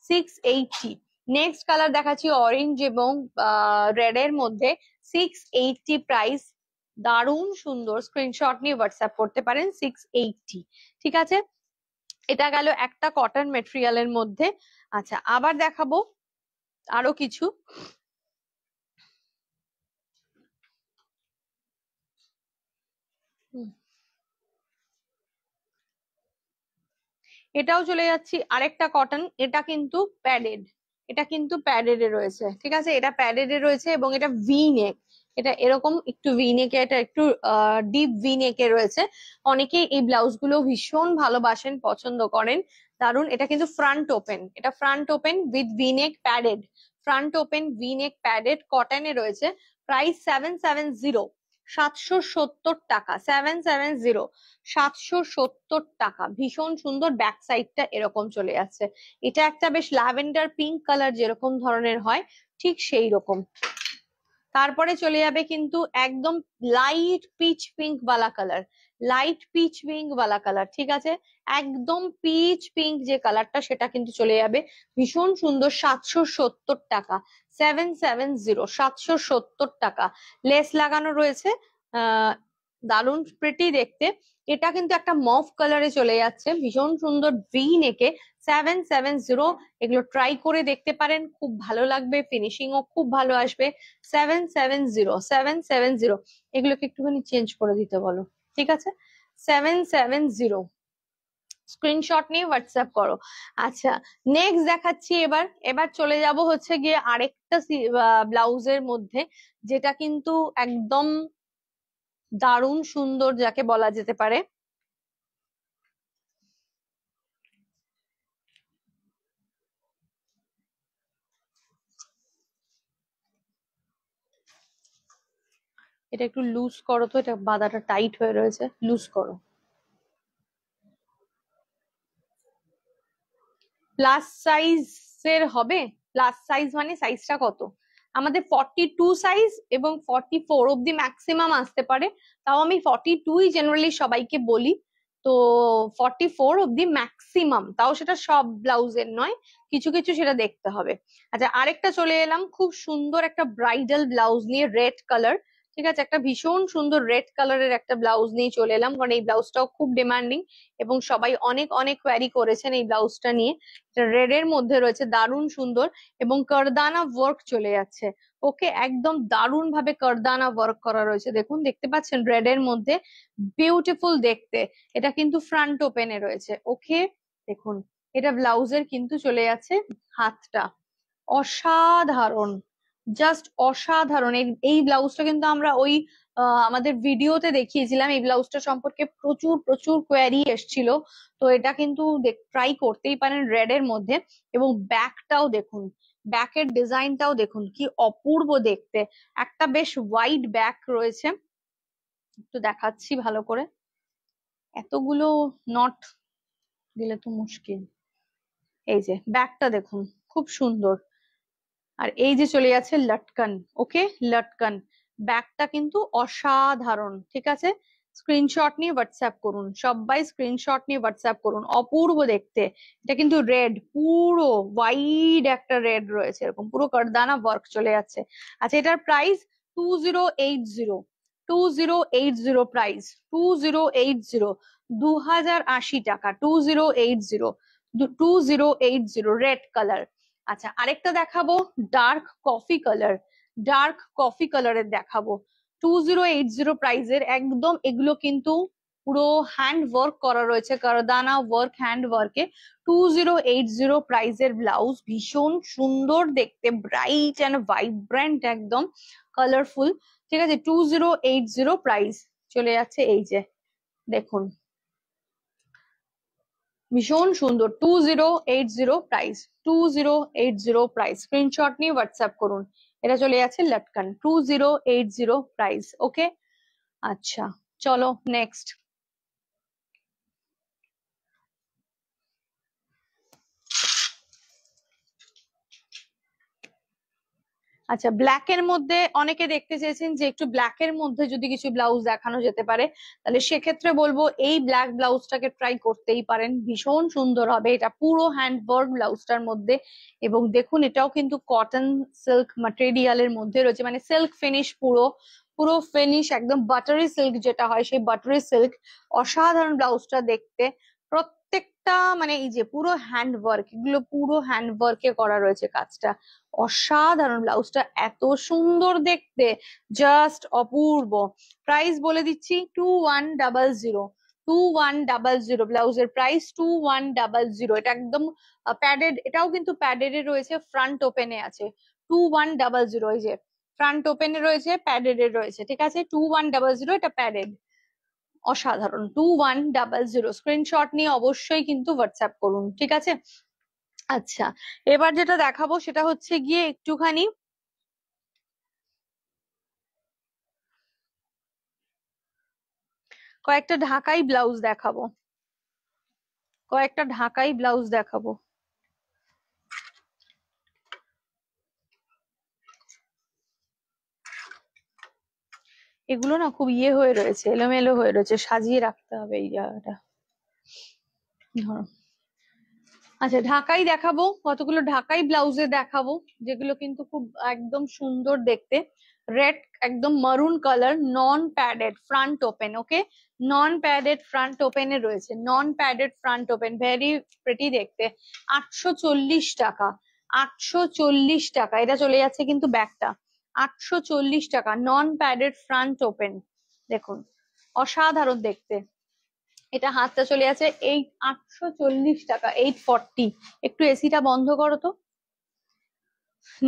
680। নেক্সট কালার দেখাচ্ছি অরেঞ্জ এবং রেড এর মধ্যে, 680 প্রাইস, দারুণ সুন্দর, স্ক্রিনশট নিয়ে হোয়াটসঅ্যাপ করতে পারেন 680। ঠিক আছে, এটা গেল একটা কটন মেটেরিয়ালের মধ্যে। আচ্ছা, আবার দেখাবো আরো কিছু। এটাও চলে যাচ্ছি আরেকটা কটন, এটা কিন্তু প্যাডেড, এটা কিন্তু প্যাডেড এ রয়েছে। ঠিক আছে, এটা প্যাডেড এ রয়েছে এবং এটা ভি নেক, এটা এরকম একটু ভি নেকে, এটা একটু ডিপ ভি নেকে রয়েছে। অনেকেই এই ব্লাউজ গুলো ভীষণ ভালোবাসেন, পছন্দ করেন, দারুন। এটা কিন্তু ফ্রন্ট ওপেন, এটা front open with V neck padded, front open V neck padded কটনে রয়েছে। প্রাইস 770, 770 টাকা, 770, 770 টাকা। ভীষণ সুন্দর, ব্যাক সাইডটা এরকম চলে যাচ্ছে। এটা একটা বেশ ল্যাভেন্ডার পিঙ্ক কালার যেরকম ধরনের হয়, ঠিক সেই রকম। তারপরে চলে যাবে কিন্তু একদম লাইট পিচ পিঙ্ক বালা কালার, লাইট পিচ পিঙ্ক বালা কালার। ঠিক আছে, একদম পিচ পিঙ্ক যে কালারটা সেটা কিন্তু চলে যাবে, ভীষণ সুন্দর, 770 টাকা, 770, 770 টাকা। লেস লাগানো রয়েছে, আহ দারুণ প্রিটি দেখতে। এটা কিন্তু একটা মফ কালারে চলে যাচ্ছে, ভীষণ সুন্দর ভি নেকে, 770। এগুলো ট্রাই করে দেখতে পারেন, খুব ভালো লাগবে, ফিনিশিং ও খুব ভালো আসবে। 770, 770। এগুলোকে একটুখানি চেঞ্জ করে দিতে বলো, ঠিক আছে। 770, স্ক্রিনশট নিয়ে হোয়াটসঅ্যাপ করো। আচ্ছা, নেক্সট দেখাচ্ছি এবার। এবার চলে যাব হচ্ছে গিয়ে আরেকটা ব্লাউজের মধ্যে, যেটা কিন্তু একদম দারুণ সুন্দর যাকে বলা যেতে পারে। এটা একটু লুজ করো তো, এটা বাঁধাটা টাইট হয়ে রয়েছে, লুজ করো। প্লাস সাইজের হবে? প্লাস সাইজ মানে সাইজটা কত? আমাদের 42 সাইজ এবং 44 অব্দি ম্যাক্সিমাম আসতে পারে, তাও আমি 42ই জেনারেলি সবাইকে বলি। তো 44 অব্দি ম্যাক্সিমাম, তাও সেটা সব ব্লাউজের নয়, কিছু কিছু সেটা দেখতে হবে। আচ্ছা, আরেকটা চলে এলাম খুব সুন্দর একটা ব্রাইডাল ব্লাউজ নিয়ে, রেড কালার। ঠিক আছে, একটা ভীষণ সুন্দর রেড কালারের একটা ব্লাউজ নিয়ে চলে এলাম, কারণ এই ব্লাউজটাও খুব ডিমান্ডিং এবং সবাই অনেক অনেক কোয়ারি করেছেন এই ব্লাউজটা নিয়ে। রেড এর মধ্যে রয়েছে, দারুণ সুন্দর, এবং কারদানা ওয়ার্ক চলে যাচ্ছে। ওকে, একদম দারুণ ভাবে কারদানা ওয়ার্ক করা রয়েছে, দেখুন, দেখতে পাচ্ছেন, রেড এর মধ্যে বিউটিফুল দেখতে। এটা কিন্তু ফ্রন্ট ওপেনে রয়েছে। ওকে, দেখুন, এটা ব্লাউজের কিন্তু চলে যাচ্ছে হাতটা, অসাধারণ, জাস্ট অসাধারণ। এই ব্লাউজটা কিন্তু আমরা ওই আমাদের ভিডিওতে দেখিয়েছিলাম, এই ব্লাউজটা সম্পর্কে প্রচুর প্রচুর কোয়ারি এসছিল। তো এটা কিন্তু ট্রাই করতেই পারেন রেড এর মধ্যে। এবং ব্যাকটাও দেখুন, ব্যাকের ডিজাইনটাও দেখুন, কি অপূর্ব দেখতে। একটা বেশ ওয়াইড ব্যাক রয়েছে, একটু দেখাচ্ছি ভালো করে, এতগুলো নট দিলে তো মুশকিল। এই যে ব্যাকটা দেখুন, খুব সুন্দর। আর এই যে চলে যাচ্ছে লটকন, ওকে, লটকন, ব্যাগটা কিন্তু অসাধারণ। ঠিক আছে, স্ক্রিনশট নিয়ে হোয়াটসঅ্যাপ করুন, সবাই স্ক্রিনশট নিয়ে হোয়াটসঅ্যাপ করুন, অপূর্ব দেখতে। এটা কিন্তু রেড, পুরো ওয়াইড একটা রেড রয়েছে, এরকম পুরো কারদানা ওয়ার্ক চলে যাচ্ছে। আচ্ছা, এটার প্রাইস 2080, 2080 প্রাইস, 2080, 2080 টাকা, 2080, 2080, রেড কালার। আচ্ছা, আরেকটা দেখাবো dark coffee colour, dark coffee কালারের দেখাবো, 2080 প্রাইজের একদম। এগুলো কিন্তু পুরো হ্যান্ড ওয়ার্ক করা রয়েছে, কারদানা ওয়ার্ক হ্যান্ড ওয়ার্কে। 2080 প্রাইজের ব্লাউজ, ভীষণ সুন্দর দেখতে, ব্রাইট অ্যান্ড ভাইব্রেন্ট, একদম কালারফুল। ঠিক আছে, 2080 প্রাইস চলে যাচ্ছে, এই যে দেখুন, ভীষণ সুন্দর, 2080 প্রাইস, 2080 প্রাইস, স্ক্রিনশট নিয়ে হোয়াটসঅ্যাপ করুন। এটা চলে যাচ্ছে লটকন, 2080 প্রাইস। ওকে, আচ্ছা, চলো নেক্সট। আচ্ছা, ব্ল্যাক এর মধ্যে অনেকে দেখতে চেয়েছেন যে একটু ব্ল্যাক এর মধ্যে যদি কিছু ব্লাউজ দেখানো যেতে পারে, তাহলে সেক্ষেত্রে বলবো এই ব্ল্যাক ব্লাউজটাকে ট্রাই করতেই পারেন, ভীষণ সুন্দর হবে। এটা পুরো হ্যান্ড ওয়ার্ক ব্লাউজটার মধ্যে, এবং দেখুন এটাও কিন্তু কটন সিল্ক ম্যাটেরিয়ালের মধ্যে রয়েছে, মানে সিল্ক ফিনিশ পুরো পুরো ফিনিশ একদম বাটারি সিল্ক যেটা হয় সেই বাটারি সিল্ক, অসাধারণ ব্লাউজটা দেখতে। প্রত্যেকটা মানে এই যে পুরো হ্যান্ড ওয়ার্ক, এগুলো পুরো হ্যান্ড ওয়ার্কে করা রয়েছে কাজটা, অসাধারণ ব্লাউজটা এত সুন্দর দেখতে, জাস্ট অপূর্ব। প্রাইস বলে দিচ্ছি 2100, 2100 ব্লাউজের প্রাইস 2100। এটা একদম প্যাডেড, এটাও কিন্তু প্যাডেড এ রয়েছে, ফ্রন্ট ওপেনে আছে। 2100, এই যে ফ্রন্ট ওপেনে রয়েছে, প্যাডেড এ রয়েছে, ঠিক আছে 2100, এটা প্যাডেড, অসাধারণ 2100। স্ক্রিনশট নিয়ে অবশ্যই কিন্তু হোয়াটসঅ্যাপ করুন, ঠিক আছে। আচ্ছা, এবার যেটা দেখাবো সেটা হচ্ছে গিয়ে একটুখানি কয়েকটা ঢাকাই ব্লাউজ দেখাবো, কয়েকটা ঢাকাই ব্লাউজ দেখাবো। এগুলো না খুব ইয়ে হয়ে রয়েছে, এলোমেলো হয়ে রয়েছে, সাজিয়ে রাখতে হবে এই জায়গাটা, ধরো। আচ্ছা, ঢাকাই দেখাবো, কতগুলো ঢাকাই ব্লাউজে দেখাবো, যেগুলো কিন্তু খুব একদম সুন্দর দেখতে। রেড, একদম maroon colour, non padded front open, okay, non padded front ওপেনে রয়েছে, non padded front open, very pretty দেখতে। 840 টাকা, 840 টাকা, এটা চলে যাচ্ছে কিন্তু ব্যাগটা 840 টাকা, নন প্যাডেড ফ্রন্ট ওপেন, দেখুন অসাধারণ দেখতে। এটা হাতটা চলে আছে 840 টাকা, 840। একটু এসিটা বন্ধ করো তো।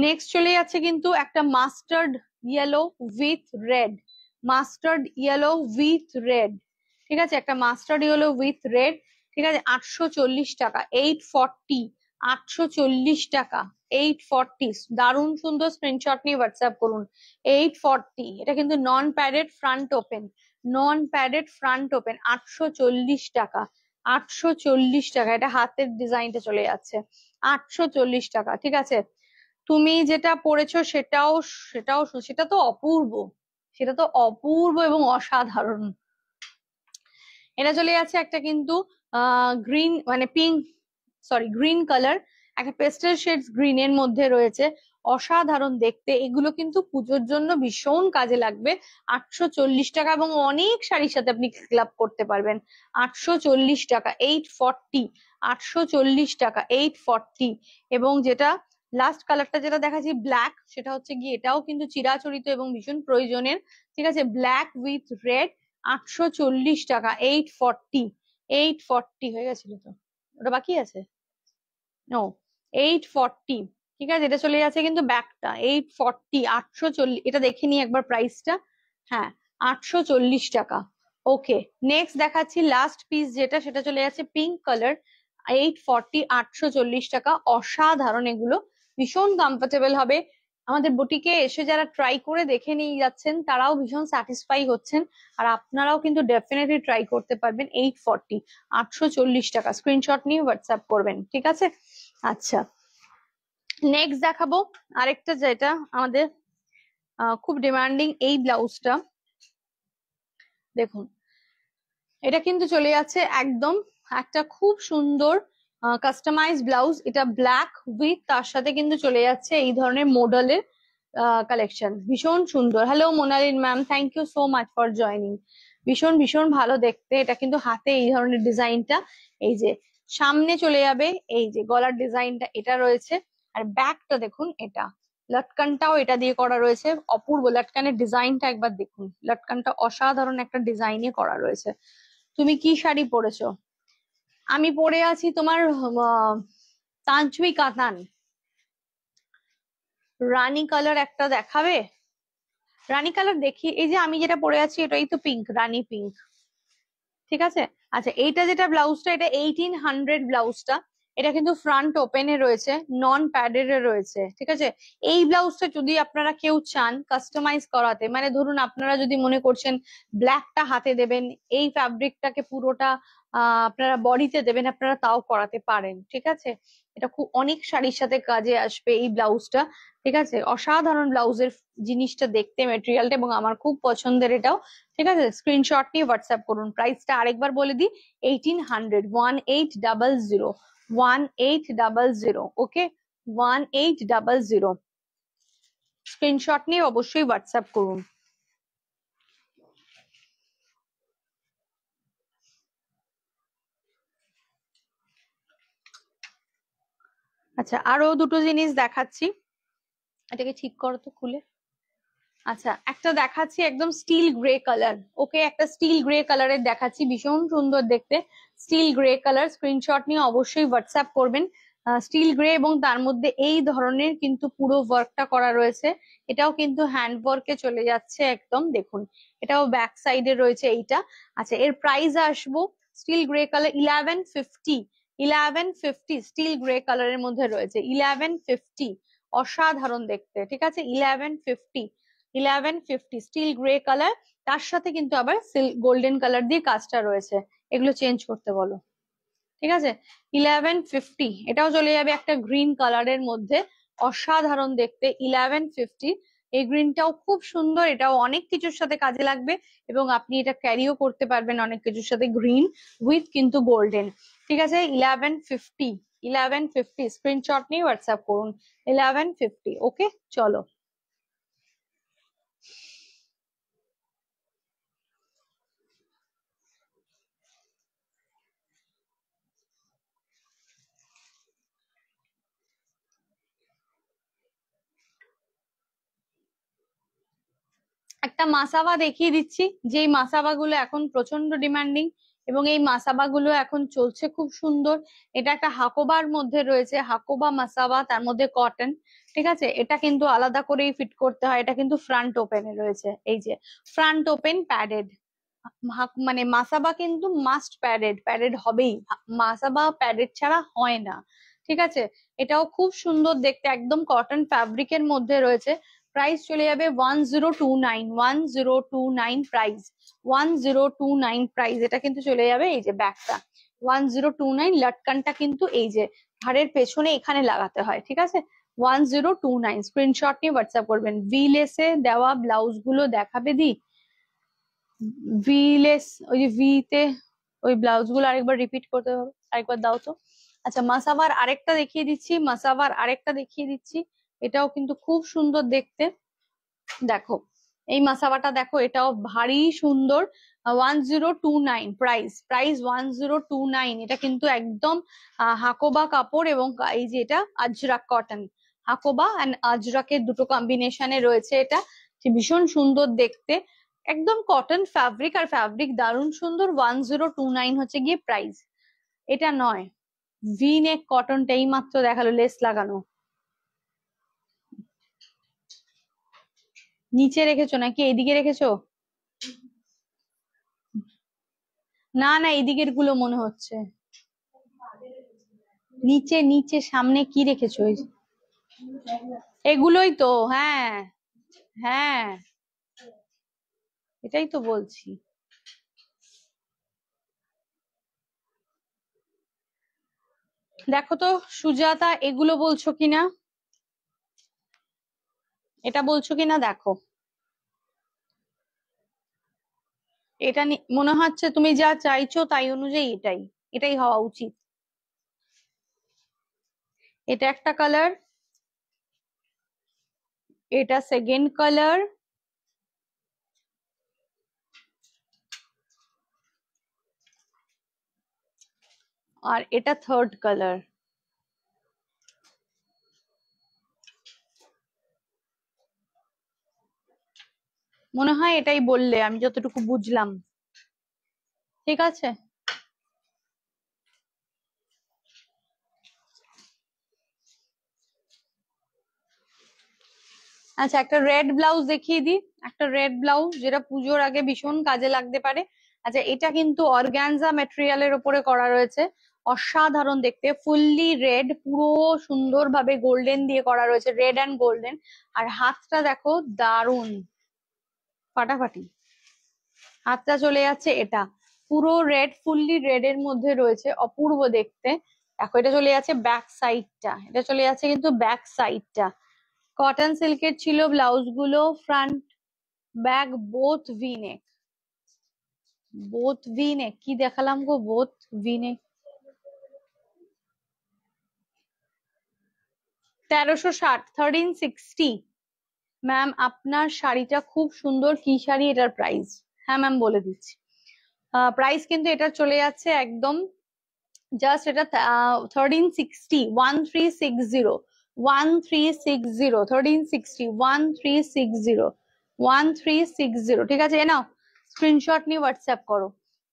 নেক্সট চলে যাচ্ছে কিন্তু একটা mustard yellow with red, mustard yellow with red, ঠিক আছে, একটা মাস্টার্ড ইয়েলো উইথ রেড, ঠিক আছে 840 টাকা, 840, 840 টাকা, 840। দারুণ সুন্দর, স্ক্রিনশট নিয়ে হোয়াটসঅ্যাপ করুন। 840, এটা কিন্তু নন প্যাডেড ফ্রন্ট ওপেন, নন প্যাডেড ফ্রন্ট ওপেন, 840 টাকা, 840 টাকা। এটা হাতের ডিজাইনটা চলে যাচ্ছে 840 টাকা, ঠিক আছে। তুমি যেটা পড়েছো সেটাও, সেটাও সেটা তো অপূর্ব, সেটা তো অপূর্ব এবং অসাধারণ। এটা চলে যাচ্ছে একটা কিন্তু গ্রিন মানে পিঙ্ক, সরি গ্রিন কালার, একটা পেস্টেল শেডস গ্রিন এর মধ্যে রয়েছে, অসাধারণ দেখতে। এগুলো কিন্তু পুজোর জন্য ভীষণ কাজে লাগবে। 840 টাকা, এবং অনেক শাড়ির সাথে আপনি ক্লাব করতে পারবেন। 840 টাকা, 840, 840 টাকা, 840। এবং যেটা লাস্ট কালারটা যেটা দেখাচ্ছি ব্ল্যাক, সেটা হচ্ছে গিয়ে এটাও কিন্তু চিরাচরিত এবং ভীষণ প্রয়োজনের, ঠিক আছে, ব্ল্যাক উইথ রেড, 840 টাকা, 840, 840 হয়ে গেছিল তো, ওটা বাকি আছে, নো 840, ঠিক আছে। এটা চলে যাচ্ছে কিন্তু ব্যাকটা 840, 840, এটা দেখে নি একবার প্রাইসটা, হ্যাঁ 840 টাকা। ওকে, নেক্সট দেখাচ্ছি লাস্ট পিস যেটা, সেটা চলে যাচ্ছে পিঙ্ক কালার, 840, 840 টাকা, অসাধারণ এগুলো, ভীষণ কমফোর্টেবল হবে। আমাদের বুটিকে এসে যারা ট্রাই করে দেখে নিয়ে যাচ্ছেন তারাও ভীষণ স্যাটিসফাই হচ্ছেন, আর আপনারাও কিন্তু ডেফিনেটলি ট্রাই করতে পারবেন। 840, 840 টাকা, স্ক্রিনশট নিয়ে হোয়াটসঅ্যাপ করবেন, ঠিক আছে। আচ্ছা, নেক্সট দেখাবো আরেকটা, যেটা আমাদের খুব ডিমান্ডিং, এই ব্লাউজটা দেখুন। এটা কিন্তু চলে যাচ্ছে একদম একটা খুব সুন্দর কাস্টমাইজ ব্লাউজ, এটা ব্ল্যাক উইথ, তার সাথে কিন্তু চলে যাচ্ছে এই ধরনের মডেলের কালেকশন, ভীষণ সুন্দর। Hello Monalin ma'am, thank you so much for joining. ভীষণ ভীষণ ভালো দেখতে, এটা কিন্তু হাতে এই ধরনের ডিজাইনটা, এই যে সামনে চলে যাবে, এই যে গলার ডিজাইনটা এটা রয়েছে, আর ব্যাকটা দেখুন, এটা লটকানটাও এটা দিয়ে করা রয়েছে, অপূর্ব লটকানের ডিজাইনটা একবার দেখুন, লটকানটা অসাধারণ একটা ডিজাইনে করা রয়েছে। তুমি কি শাড়ি পরেছো? আমি পরে আছি তোমার তাঞ্চুই কাতান, রানী কালার একটা দেখাবে? রানী কালার দেখি, এই যে আমি যেটা পরে আছি এটাই তো পিঙ্ক, রানী পিঙ্ক, ঠিক আছে। আচ্ছা, এইটা যেটা ব্লাউজটা, এটা 1800 ব্লাউজটা, এটা কিন্তু ফ্রন্ট ওপেনে রয়েছে, নন প্যাডেড এ রয়েছে, ঠিক আছে। এই ব্লাউজটা যদি আপনারা কেউ চান কাস্টমাইজ করাতে, মানে ধরুন আপনারা যদি মনে করছেন ব্ল্যাকটা হাতে দেবেন, এই ফ্যাব্রিকটাকে পুরোটা আপনারা বডিতে দেবেন, আপনারা তাও করাতে পারেন, ঠিক আছে। এটা খুব অনেক শাড়ির সাথে কাজে আসবে এই ব্লাউজটা, ঠিক আছে। অসাধারণ ব্লাউজের জিনিসটা দেখতে, মেটেরিয়ালটা, এবং আমার খুব পছন্দের এটাও, ঠিক আছে। স্ক্রিনশট নিয়ে হোয়াটসঅ্যাপ করুন। প্রাইসটা আরেকবার বলে দিই, 1800, 1800, 1800, ওকে, 1800। স্ক্রিনশট নিয়ে অবশ্যই হোয়াটসঅ্যাপ করুন। আচ্ছা, আরো দুটো জিনিস দেখাচ্ছি, এটাকে ঠিক করো তো খুলে। আচ্ছা, একটা দেখাচ্ছি একদম স্টিল গ্রে কালার। ওকে, একটা স্টিল গ্রে কালারের দেখাচ্ছি, ভীষণ সুন্দর দেখতে। স্টিল গ্রে কালার, স্ক্রিনশট নিয়ে অবশ্যই হোয়াটসঅ্যাপ করবেন। স্টিল গ্রে এবং তার মধ্যে এই ধরনের কিন্তু পুরো ওয়ার্কটা করা রয়েছে। এটাও কিন্তু হ্যান্ড ওয়ার্কে চলে যাচ্ছে একদম, দেখুন এটাও ব্যাক সাইডে রয়েছে এইটা। আচ্ছা, এর প্রাইস আসবো still grey colour 1150। 1150 still grey কালারের মধ্যে রয়েছে, 1150। অসাধারণ দেখতে, ঠিক আছে, 1150। 1150 স্টিল গ্রে কালার, তার সাথে কিন্তু আবার গোল্ডেন কালার দিয়ে কাজটা রয়েছে। এগুলো চেঞ্জ করতে বলো, ঠিক আছে। 1150, এটাও চলে যাবে একটা গ্রিন কালারের মধ্যে, অসাধারণ দেখতে 1150। এই গ্রিনটাও খুব সুন্দর, এটাও অনেক কিছুর সাথে কাজে লাগবে এবং আপনি এটা ক্যারিও করতে পারবেন অনেক কিছুর সাথে, গ্রিন উইথ কিন্তু গোল্ডেন, ঠিক আছে। 1150, 1150 স্ক্রিনশট নিয়ে হোয়াটসঅ্যাপ করুন। 1150, ওকে, চলো। একটা মাসাবা দেখিয়ে দিচ্ছি, যেই মাসাবা গুলো এখন প্রচন্ড ডিমান্ডিং এবং এই মাসাবা গুলো এখন চলছে খুব সুন্দর। এটা একটা হাকোবার মধ্যে রয়েছে, হাকোবা মাসাবা, তার মধ্যে কটন, ঠিক আছে। এটা কিন্তু আলাদা করেই ফিট করতে হয়, এটা কিন্তু ফ্রন্ট ওপেনে রয়েছে, এই যে ফ্রন্ট ওপেন প্যাডেড। মানে মাসাবা কিন্তু মাস্ট প্যাডেড, প্যাডেড হবেই, মাসাবা প্যাডেড ছাড়া হয় না, ঠিক আছে। এটাও খুব সুন্দর দেখতে, একদম কটন ফ্যাব্রিকের মধ্যে রয়েছে। প্রাইস চলে যাবে 1029, 1029 প্রাইস, 1029 প্রাইস। এটা কিন্তু চলে যাবে, এই যে ব্যাগটা 1029, লটকানটা কিন্তু এই যে ঘাড়ের পেছনে এখানে লাগাতে হয়, ঠিক আছে। 1029 স্ক্রিনশট নিয়ে হোয়াটসঅ্যাপ করবেন। ভি লেসে দেওয়া ব্লাউজ গুলো দেখাবে দি, ভি লেস, ওই যে ভি তে ওই ব্লাউজ গুলো আরেকবার রিপিট করতে হবে, আরেকবার দাও তো। আচ্ছা, মাসাবার আরেকটা দেখিয়ে দিচ্ছি, মাসাবার আরেকটা দেখিয়ে দিচ্ছি, এটাও কিন্তু খুব সুন্দর দেখতে। দেখো এই মাসাবাটা দেখো, এটাও ভারী সুন্দর। 1029 প্রাইস, প্রাইস 1029। এটা কিন্তু একদম হাকোবা কাপড় এবং এই যে এটা আজরাক কটন, হাকোবা এন্ড আজরাকের দুটো কম্বিনেশনে রয়েছে এটা, ভীষণ সুন্দর দেখতে, একদম কটন ফ্যাব্রিক, আর ফ্যাব্রিক দারুণ সুন্দর। 1029 হচ্ছে গিয়ে প্রাইস। এটা নয়, ভি নেক কটনটা এই মাত্র দেখালো, লেস লাগানো। নিচে রেখেছো নাকি এইদিকে রেখেছো? না না, এইদিকের গুলো মনে হচ্ছে। নিচে নিচে সামনে কি রেখেছো? এগুলোই তো, হ্যাঁ হ্যাঁ, এটাই তো বলছি। দেখো তো সুজাতা, এগুলো বলছো কিনা, এটা বলছো কিনা দেখো। এটা মনে হচ্ছে তুমি যা চাইছো তাই অনুযায়ী এটাই, এটাই হওয়া উচিত। এটা একটা কালার, এটা সেকেন্ড কালার, আর এটা থার্ড কালার। মনে হয় এটাই বললে, আমি যতটুকু বুঝলাম, ঠিক আছে। আচ্ছা, একটা রেড ব্লাউজ দেখিয়ে দিই, একটা রেড ব্লাউজ যেটা পুজোর আগে ভীষণ কাজে লাগতে পারে। আচ্ছা, এটা কিন্তু অর্গানজা ম্যাটেরিয়ালের উপরে করা রয়েছে, অসাধারণ দেখতে, ফুললি রেড, পুরো সুন্দরভাবে গোল্ডেন দিয়ে করা রয়েছে, রেড অ্যান্ড গোল্ডেন। আর হাতটা দেখো, দারুণ ফাটাফাটি হাতটা চলে যাচ্ছে, এটা পুরো রেড, ফুললি রেড এর মধ্যে রয়েছে, অপূর্ব দেখতে। দেখো এটা চলে যাচ্ছে ব্যাক সাইডটা, এটা চলে যাচ্ছে কিন্তু ব্যাক সাইডটা। কটন সিল্কের ছিল ব্লাউজ গুলো, ফ্রন্ট ব্যাক বোথ ভি নেক, বোথ ভি নেক, কি দেখালাম গো, বোথ ভি নেক। 1360, 1360। ম্যাম আপনার শাড়িটা খুব সুন্দর, কি শাড়ি, এটার প্রাইস? হ্যাঁ ম্যাম বলে দিচ্ছি, প্রাইস কিন্তু এটা চলে যাচ্ছে একদম জাস্ট এটা 1360, 1360, 1360, 1360, 1360, 1360, ঠিক আছে? এ নাও স্ক্রিনশট নিয়ে হোয়াটসঅ্যাপ করো,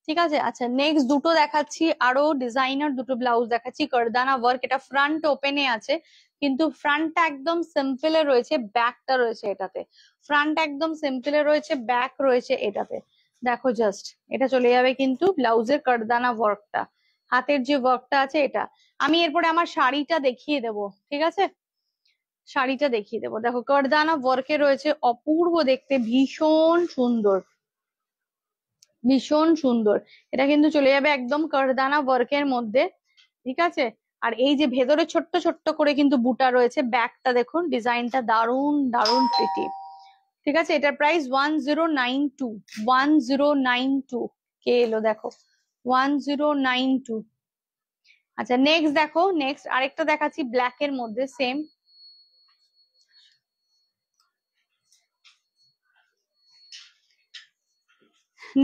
ঠিক আছে? আচ্ছা নেক্সট দুটো দেখাচ্ছি, আরো ডিজাইনার দুটো ব্লাউজ দেখাচ্ছি, কারদানা ওয়ার্ক। এটা ফ্রন্ট ওপেনে আছে, কিন্তু ফ্রন্টটা একদম সিম্পল এ রয়েছে, ব্যাকটা রয়েছে এটাতে। ফ্রন্ট একদম সিম্পল এ রয়েছে, ব্যাক রয়েছে এটাতে। দেখো জাস্ট এটা চলে যাবে কিন্তু ব্লাউজের কারদানা ওয়ার্কটা, হাতের যে ওয়ার্কটা আছে এটা। আমি এরপরে আমার শাড়িটা দেখিয়ে দেবো, ঠিক আছে? শাড়িটা দেখিয়ে দেবো। দেখো কারদানা ওয়ার্কে রয়েছে, অপূর্ব দেখতে, ভীষণ সুন্দর, ভীষণ সুন্দর। এটা কিন্তু চলে যাবে একদম কারদানা ওয়ার্কের মধ্যে, ঠিক আছে? আর এই যে ভেতরে ছোট্ট ছোট্ট করে কিন্তু বুটা রয়েছে, ব্যাকটা দেখুন, ডিজাইনটা দারুণ দারুণ প্রিটি, ঠিক আছে? এটার প্রাইস 1092, 1092। কে এলো দেখো, 1092। আচ্ছা নেক্সট দেখো, নেক্সট আরেকটা দেখাচ্ছি ব্ল্যাক এর মধ্যে, সেম।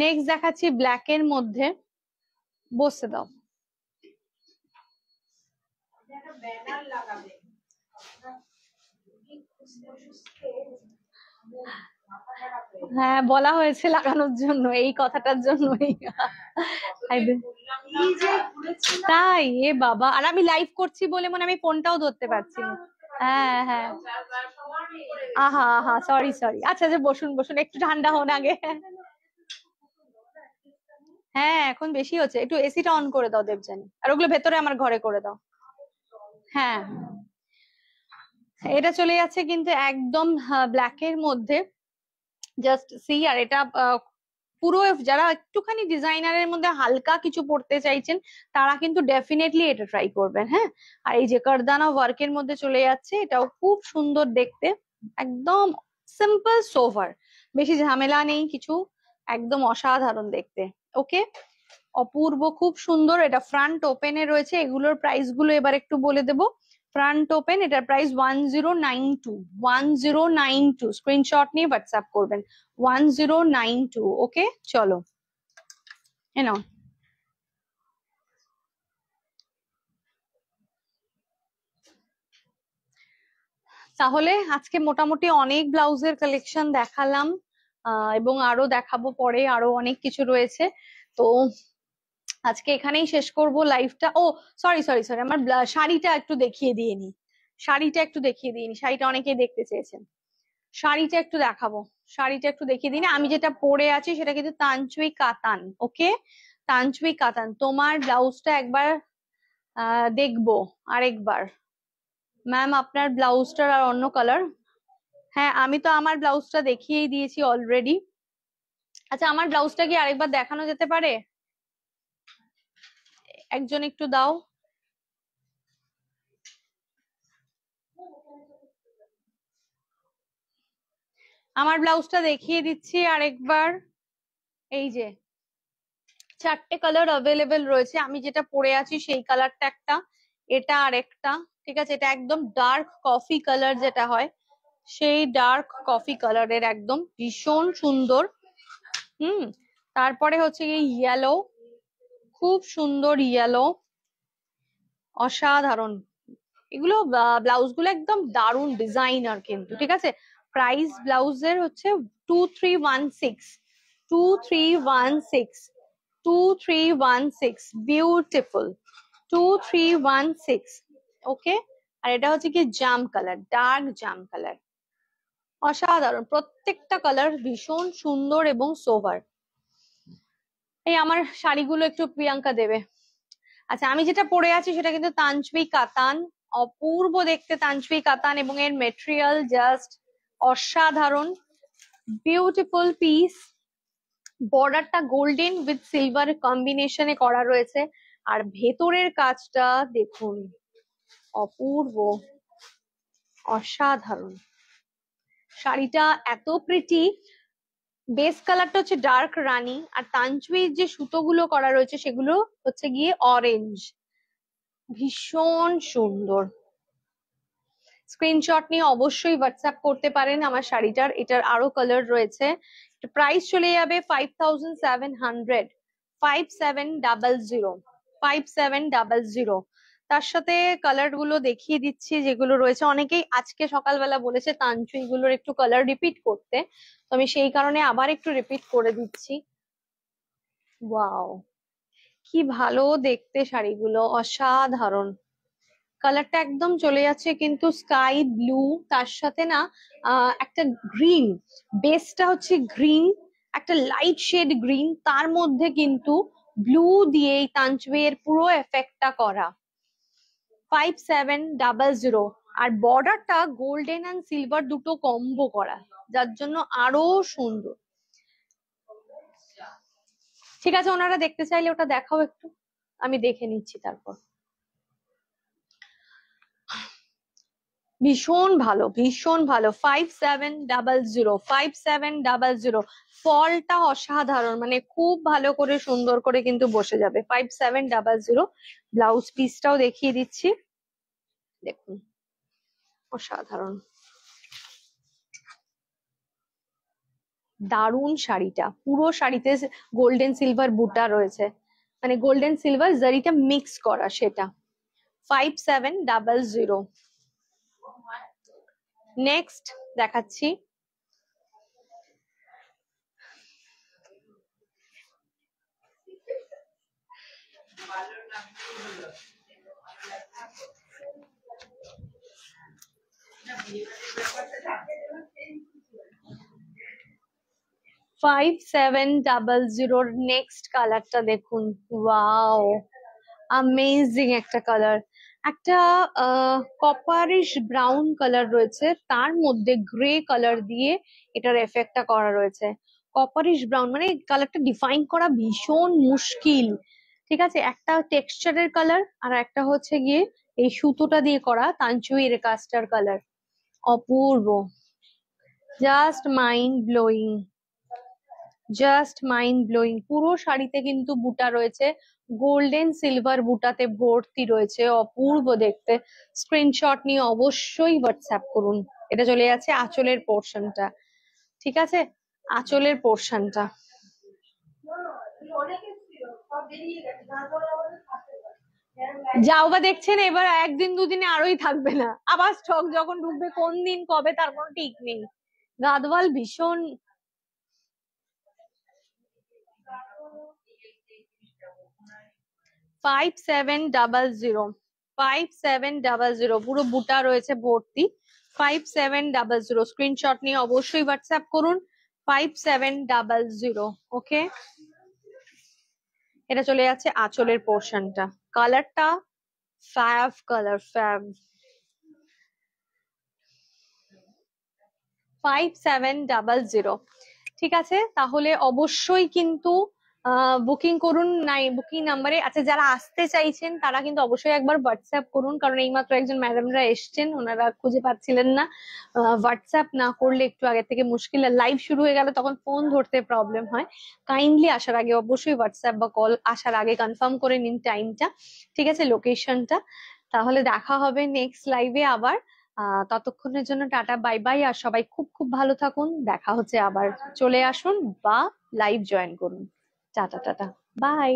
নেক্সট দেখাচ্ছি ব্ল্যাক এর মধ্যে, বসতে দাও। হ্যাঁ বলা হয়েছে লাগানোর জন্য, এই কথাটার জন্যই। তাই? এ বাবা, আর আমি লাইভ করছি বলে মনে আমি ফোনটাও ধরতে পারছি না। হ্যাঁ হ্যাঁ, আহা আহা, সরি সরি। আচ্ছা যে বসুন বসুন, একটু ঠান্ডা হন আগে। হ্যাঁ এখন বেশি হচ্ছে, একটু এসিটা অন করে দাও দেবজানি, আর ওগুলো ভেতরে আমার ঘরে করে দাও। হ্যাঁ এটা চলে যাচ্ছে কিন্তু একদম ব্ল্যাক এর মধ্যে, জাস্ট সি। আর এটা পুরো, যারা একটুখানি ডিজাইনারের মধ্যে হালকা কিছু পড়তে চাইছেন তারা কিন্তু ডেফিনেটলি এটা ট্রাই করবেন, হ্যাঁ। আর এই যে কারদানা ওয়ার্কের মধ্যে চলে যাচ্ছে, এটাও খুব সুন্দর দেখতে, একদম সিম্পল সোভার, বেশি ঝামেলা নেই কিছু, একদম অসাধারণ দেখতে। ওকে, অপূর্ব, খুব সুন্দর। এটা ফ্রন্ট ওপেনে রয়েছে, এগুলোর প্রাইস গুলো এবার একটু বলে দেবো। ফ্রন্ট ওপেন, এটার প্রাইস 1092, 1092। স্ক্রিনশট নিয়ে হোয়াটসঅ্যাপ করবেন, 1092। ওকে চলো এ নাও। তাহলে আজকে মোটামুটি অনেক ব্লাউজের কালেকশন দেখালাম, এবং আরো দেখাবো পরে, আরো অনেক কিছু রয়েছে। তো আজকে এখানেই শেষ করব লাইভটা। ও সরি সরি সরি, আমার শাড়িটা একটু দেখিয়ে দিয়ে নি, শাড়িটা একটু দেখিয়ে দিইনি, শাড়িটা অনেকেই দেখতে চেয়েছেন, শাড়িটা একটু দেখাবো, শাড়িটা একটু দেখিয়ে দিই। আমি যেটা পরে আছি সেটা কিন্তু তানচুই কাতান। ওকে, তানচুই কাতান। তোমার ব্লাউজটা একবার দেখবো আরেকবার। ম্যাম আপনার ব্লাউজটার আর অন্য কালার। হ্যাঁ আমি তো আমার ব্লাউজটা দেখিয়েই দিয়েছি অলরেডি। আচ্ছা আমার ব্লাউজটা কি আরেকবার দেখানো যেতে পারে? একজন একটু দাও। আমার ব্লাউজটা দেখিয়ে দিচ্ছি আরেকবার। এই যে চারটে কালার অ্যাভেলেবেল রয়েছে, আমি যেটা পরে আছি সেই কালারটা একটা, এটা আর একটা, ঠিক আছে? এটা একদম ডার্ক কফি কালার যেটা হয়, সেই ডার্ক কফি কালারের, একদম ভীষণ সুন্দর। হুম, তারপরে হচ্ছে কি ইয়েলো, খুব সুন্দর ইয়েলো, অসাধারণ। এগুলো ব্লাউজ গুলো একদম দারুণ ডিজাইনার কিন্তু, ঠিক আছে? প্রাইস ব্লাউজের হচ্ছে 2316, 2316, 2316, বিউটিফুল, 2316। ওকে, আর এটা হচ্ছে কি জাম কালার, ডার্ক জাম কালার, অসাধারণ, প্রত্যেকটা কালার ভীষণ সুন্দর এবং সোভার। এই আমার শাড়িগুলো একটু প্রিয়াঙ্কা দেবে। আচ্ছা আমি যেটা পরে আছি সেটা কিন্তু তানচুই কাতান, অপূর্ব দেখতে তানচুই কাতান, এবং এর মেটেরিয়াল জাস্ট অসাধারণ, বিউটিফুল পিস। বর্ডারটা গোল্ডেন উইথ সিলভার কম্বিনেশনে করা রয়েছে, আর ভেতরের কাজটা দেখুন, অপূর্ব, অসাধারণ। শাড়িটা এত প্রিটি, বেস কালারটা হচ্ছে ডার্ক রানী, আর তানচুইর যে সুতোগুলো করা রয়েছে সেগুলো হচ্ছে গিয়ে অরেঞ্জ, ভীষণ সুন্দর। স্ক্রিনশট নিয়ে অবশ্যই হোয়াটসঅ্যাপ করতে পারেন আমার শাড়িটার। এটার আরো কালার রয়েছে, প্রাইস চলে যাবে 5700, 5700। 5700। তার সাথে কালার গুলো দেখিয়ে দিচ্ছি যেগুলো রয়েছে। অনেকেই আজকে সকালবেলা বলেছে তানচুই গুলোর একটু কালার রিপিট করতে, তো আমি সেই কারণে আবার একটু রিপিট করে দিচ্ছি। ওয়াও, কি ভালো দেখতে শাড়িগুলো, অসাধারণ। কালারটা একদম চলে যাচ্ছে কিন্তু স্কাই ব্লু, তার সাথে না একটা গ্রিন, বেসটা হচ্ছে গ্রিন, একটা লাইট শেড গ্রিন, তার মধ্যে কিন্তু ব্লু দিয়ে এই তানচুয়ের পুরো এফেক্টটা করা। 5700। আর বর্ডারটা গোল্ডেন অ্যান্ড সিলভার দুটো কম্বো করা, যার জন্য আরো সুন্দর। ঠিক আছে, ওনারা দেখতে চাইলে ওটা দেখাও একটু, আমি দেখে নিচ্ছি তারপর। ভীষণ ভালো, ভীষণ ভালো। 5700, 5700। ফলটা অসাধারণ, মানে খুব ভালো করে সুন্দর করে কিন্তু বসে যাবে। 5700। ব্লাউজ পিসটাও দেখিয়ে দিচ্ছি, দেখুন অসাধারণ, দারুণ শাড়িটা। পুরো শাড়িতে গোল্ডেন সিলভার বুটা রয়েছে, মানে গোল্ডেন সিলভার জারিটা মিক্স করা সেটা। 5700। নেক্সট দেখাচ্ছি, ফাইভ সেভেন ডাবল জিরোর নেক্সট কালারটা দেখুন। ওয়াও, অ্যামেজিং একটা কালার। একটা কপারিশ ব্রাউন কালার রয়েছে, তার মধ্যে গ্রে কালার দিয়ে এটার এফেক্টটা করা রয়েছে। কপারিশ ব্রাউন মানে কালারটা ডিফাইন করা ভীষণ মুশকিল। ঠিক আছে, একটা টেক্সচারের কালার আর একটা হচ্ছে গিয়ে এই সুতোটা দিয়ে করা তানচুইয়ের কাস্টার কালার। অপূর্ব, just mind blowing, just mind blowing. পুরো শাড়িতে কিন্তু বুটা রয়েছে, গোল্ডেন সিলভার বুটাতে ভর্তি রয়েছে, অপূর্ব দেখতে। স্ক্রিনশট নিয়ে অবশ্যই হোয়াটসঅ্যাপ করুন। এটা চলে যাচ্ছে আঁচলের পোর্শনটা, ঠিক আছে, আঁচলের পোর্শনটা। যাও বা দেখছেন, এবার একদিন দুদিনে আরোই থাকবে না, আবার স্টক যখন ঢুকবে কোন দিন কবে তার কোনো ঠিক নেই। গাদওয়াল ভীষণ। 5700, 5700 পুরো বুটা রয়েছে ভর্তি। 5700 স্ক্রিনশট নিয়ে অবশ্যই হোয়াটসঅ্যাপ করুন। 5700। ওকে, এটা চলে যাচ্ছে আঁচলের পোর্শনটা। কালারটা ফ্যাব কালার, ফ্যাব। 5700। ঠিক আছে, তাহলে অবশ্যই কিন্তু বুকিং করুন নাই বুকিং নাম্বারে। আচ্ছা, যারা আসতে চাইছেন তারা কিন্তু অবশ্যই একবার হোয়াটসঅ্যাপ করুন, কারণ এইমাত্র একজন ম্যাডামরা এসছেন, ওনারা খুঁজে পাচ্ছিলেন না। হোয়াটসঅ্যাপ না করলে একটু আগে থেকে মুশকিল, লাইভ শুরু হয়ে গেল তখন ফোন ধরতে প্রবলেম হয়। কাইন্ডলি আসার আগে অবশ্যই হোয়াটসঅ্যাপ বা কল আসার আগে কনফার্ম করে নিন টাইমটা, ঠিক আছে, লোকেশনটা। তাহলে দেখা হবে নেক্সট লাইভে আবার। ততক্ষণের জন্য টাটা, বাই বাই। আর সবাই খুব খুব ভালো থাকুন, দেখা হচ্ছে আবার। চলে আসুন বা লাইভ জয়েন করুন। Tata tata, by.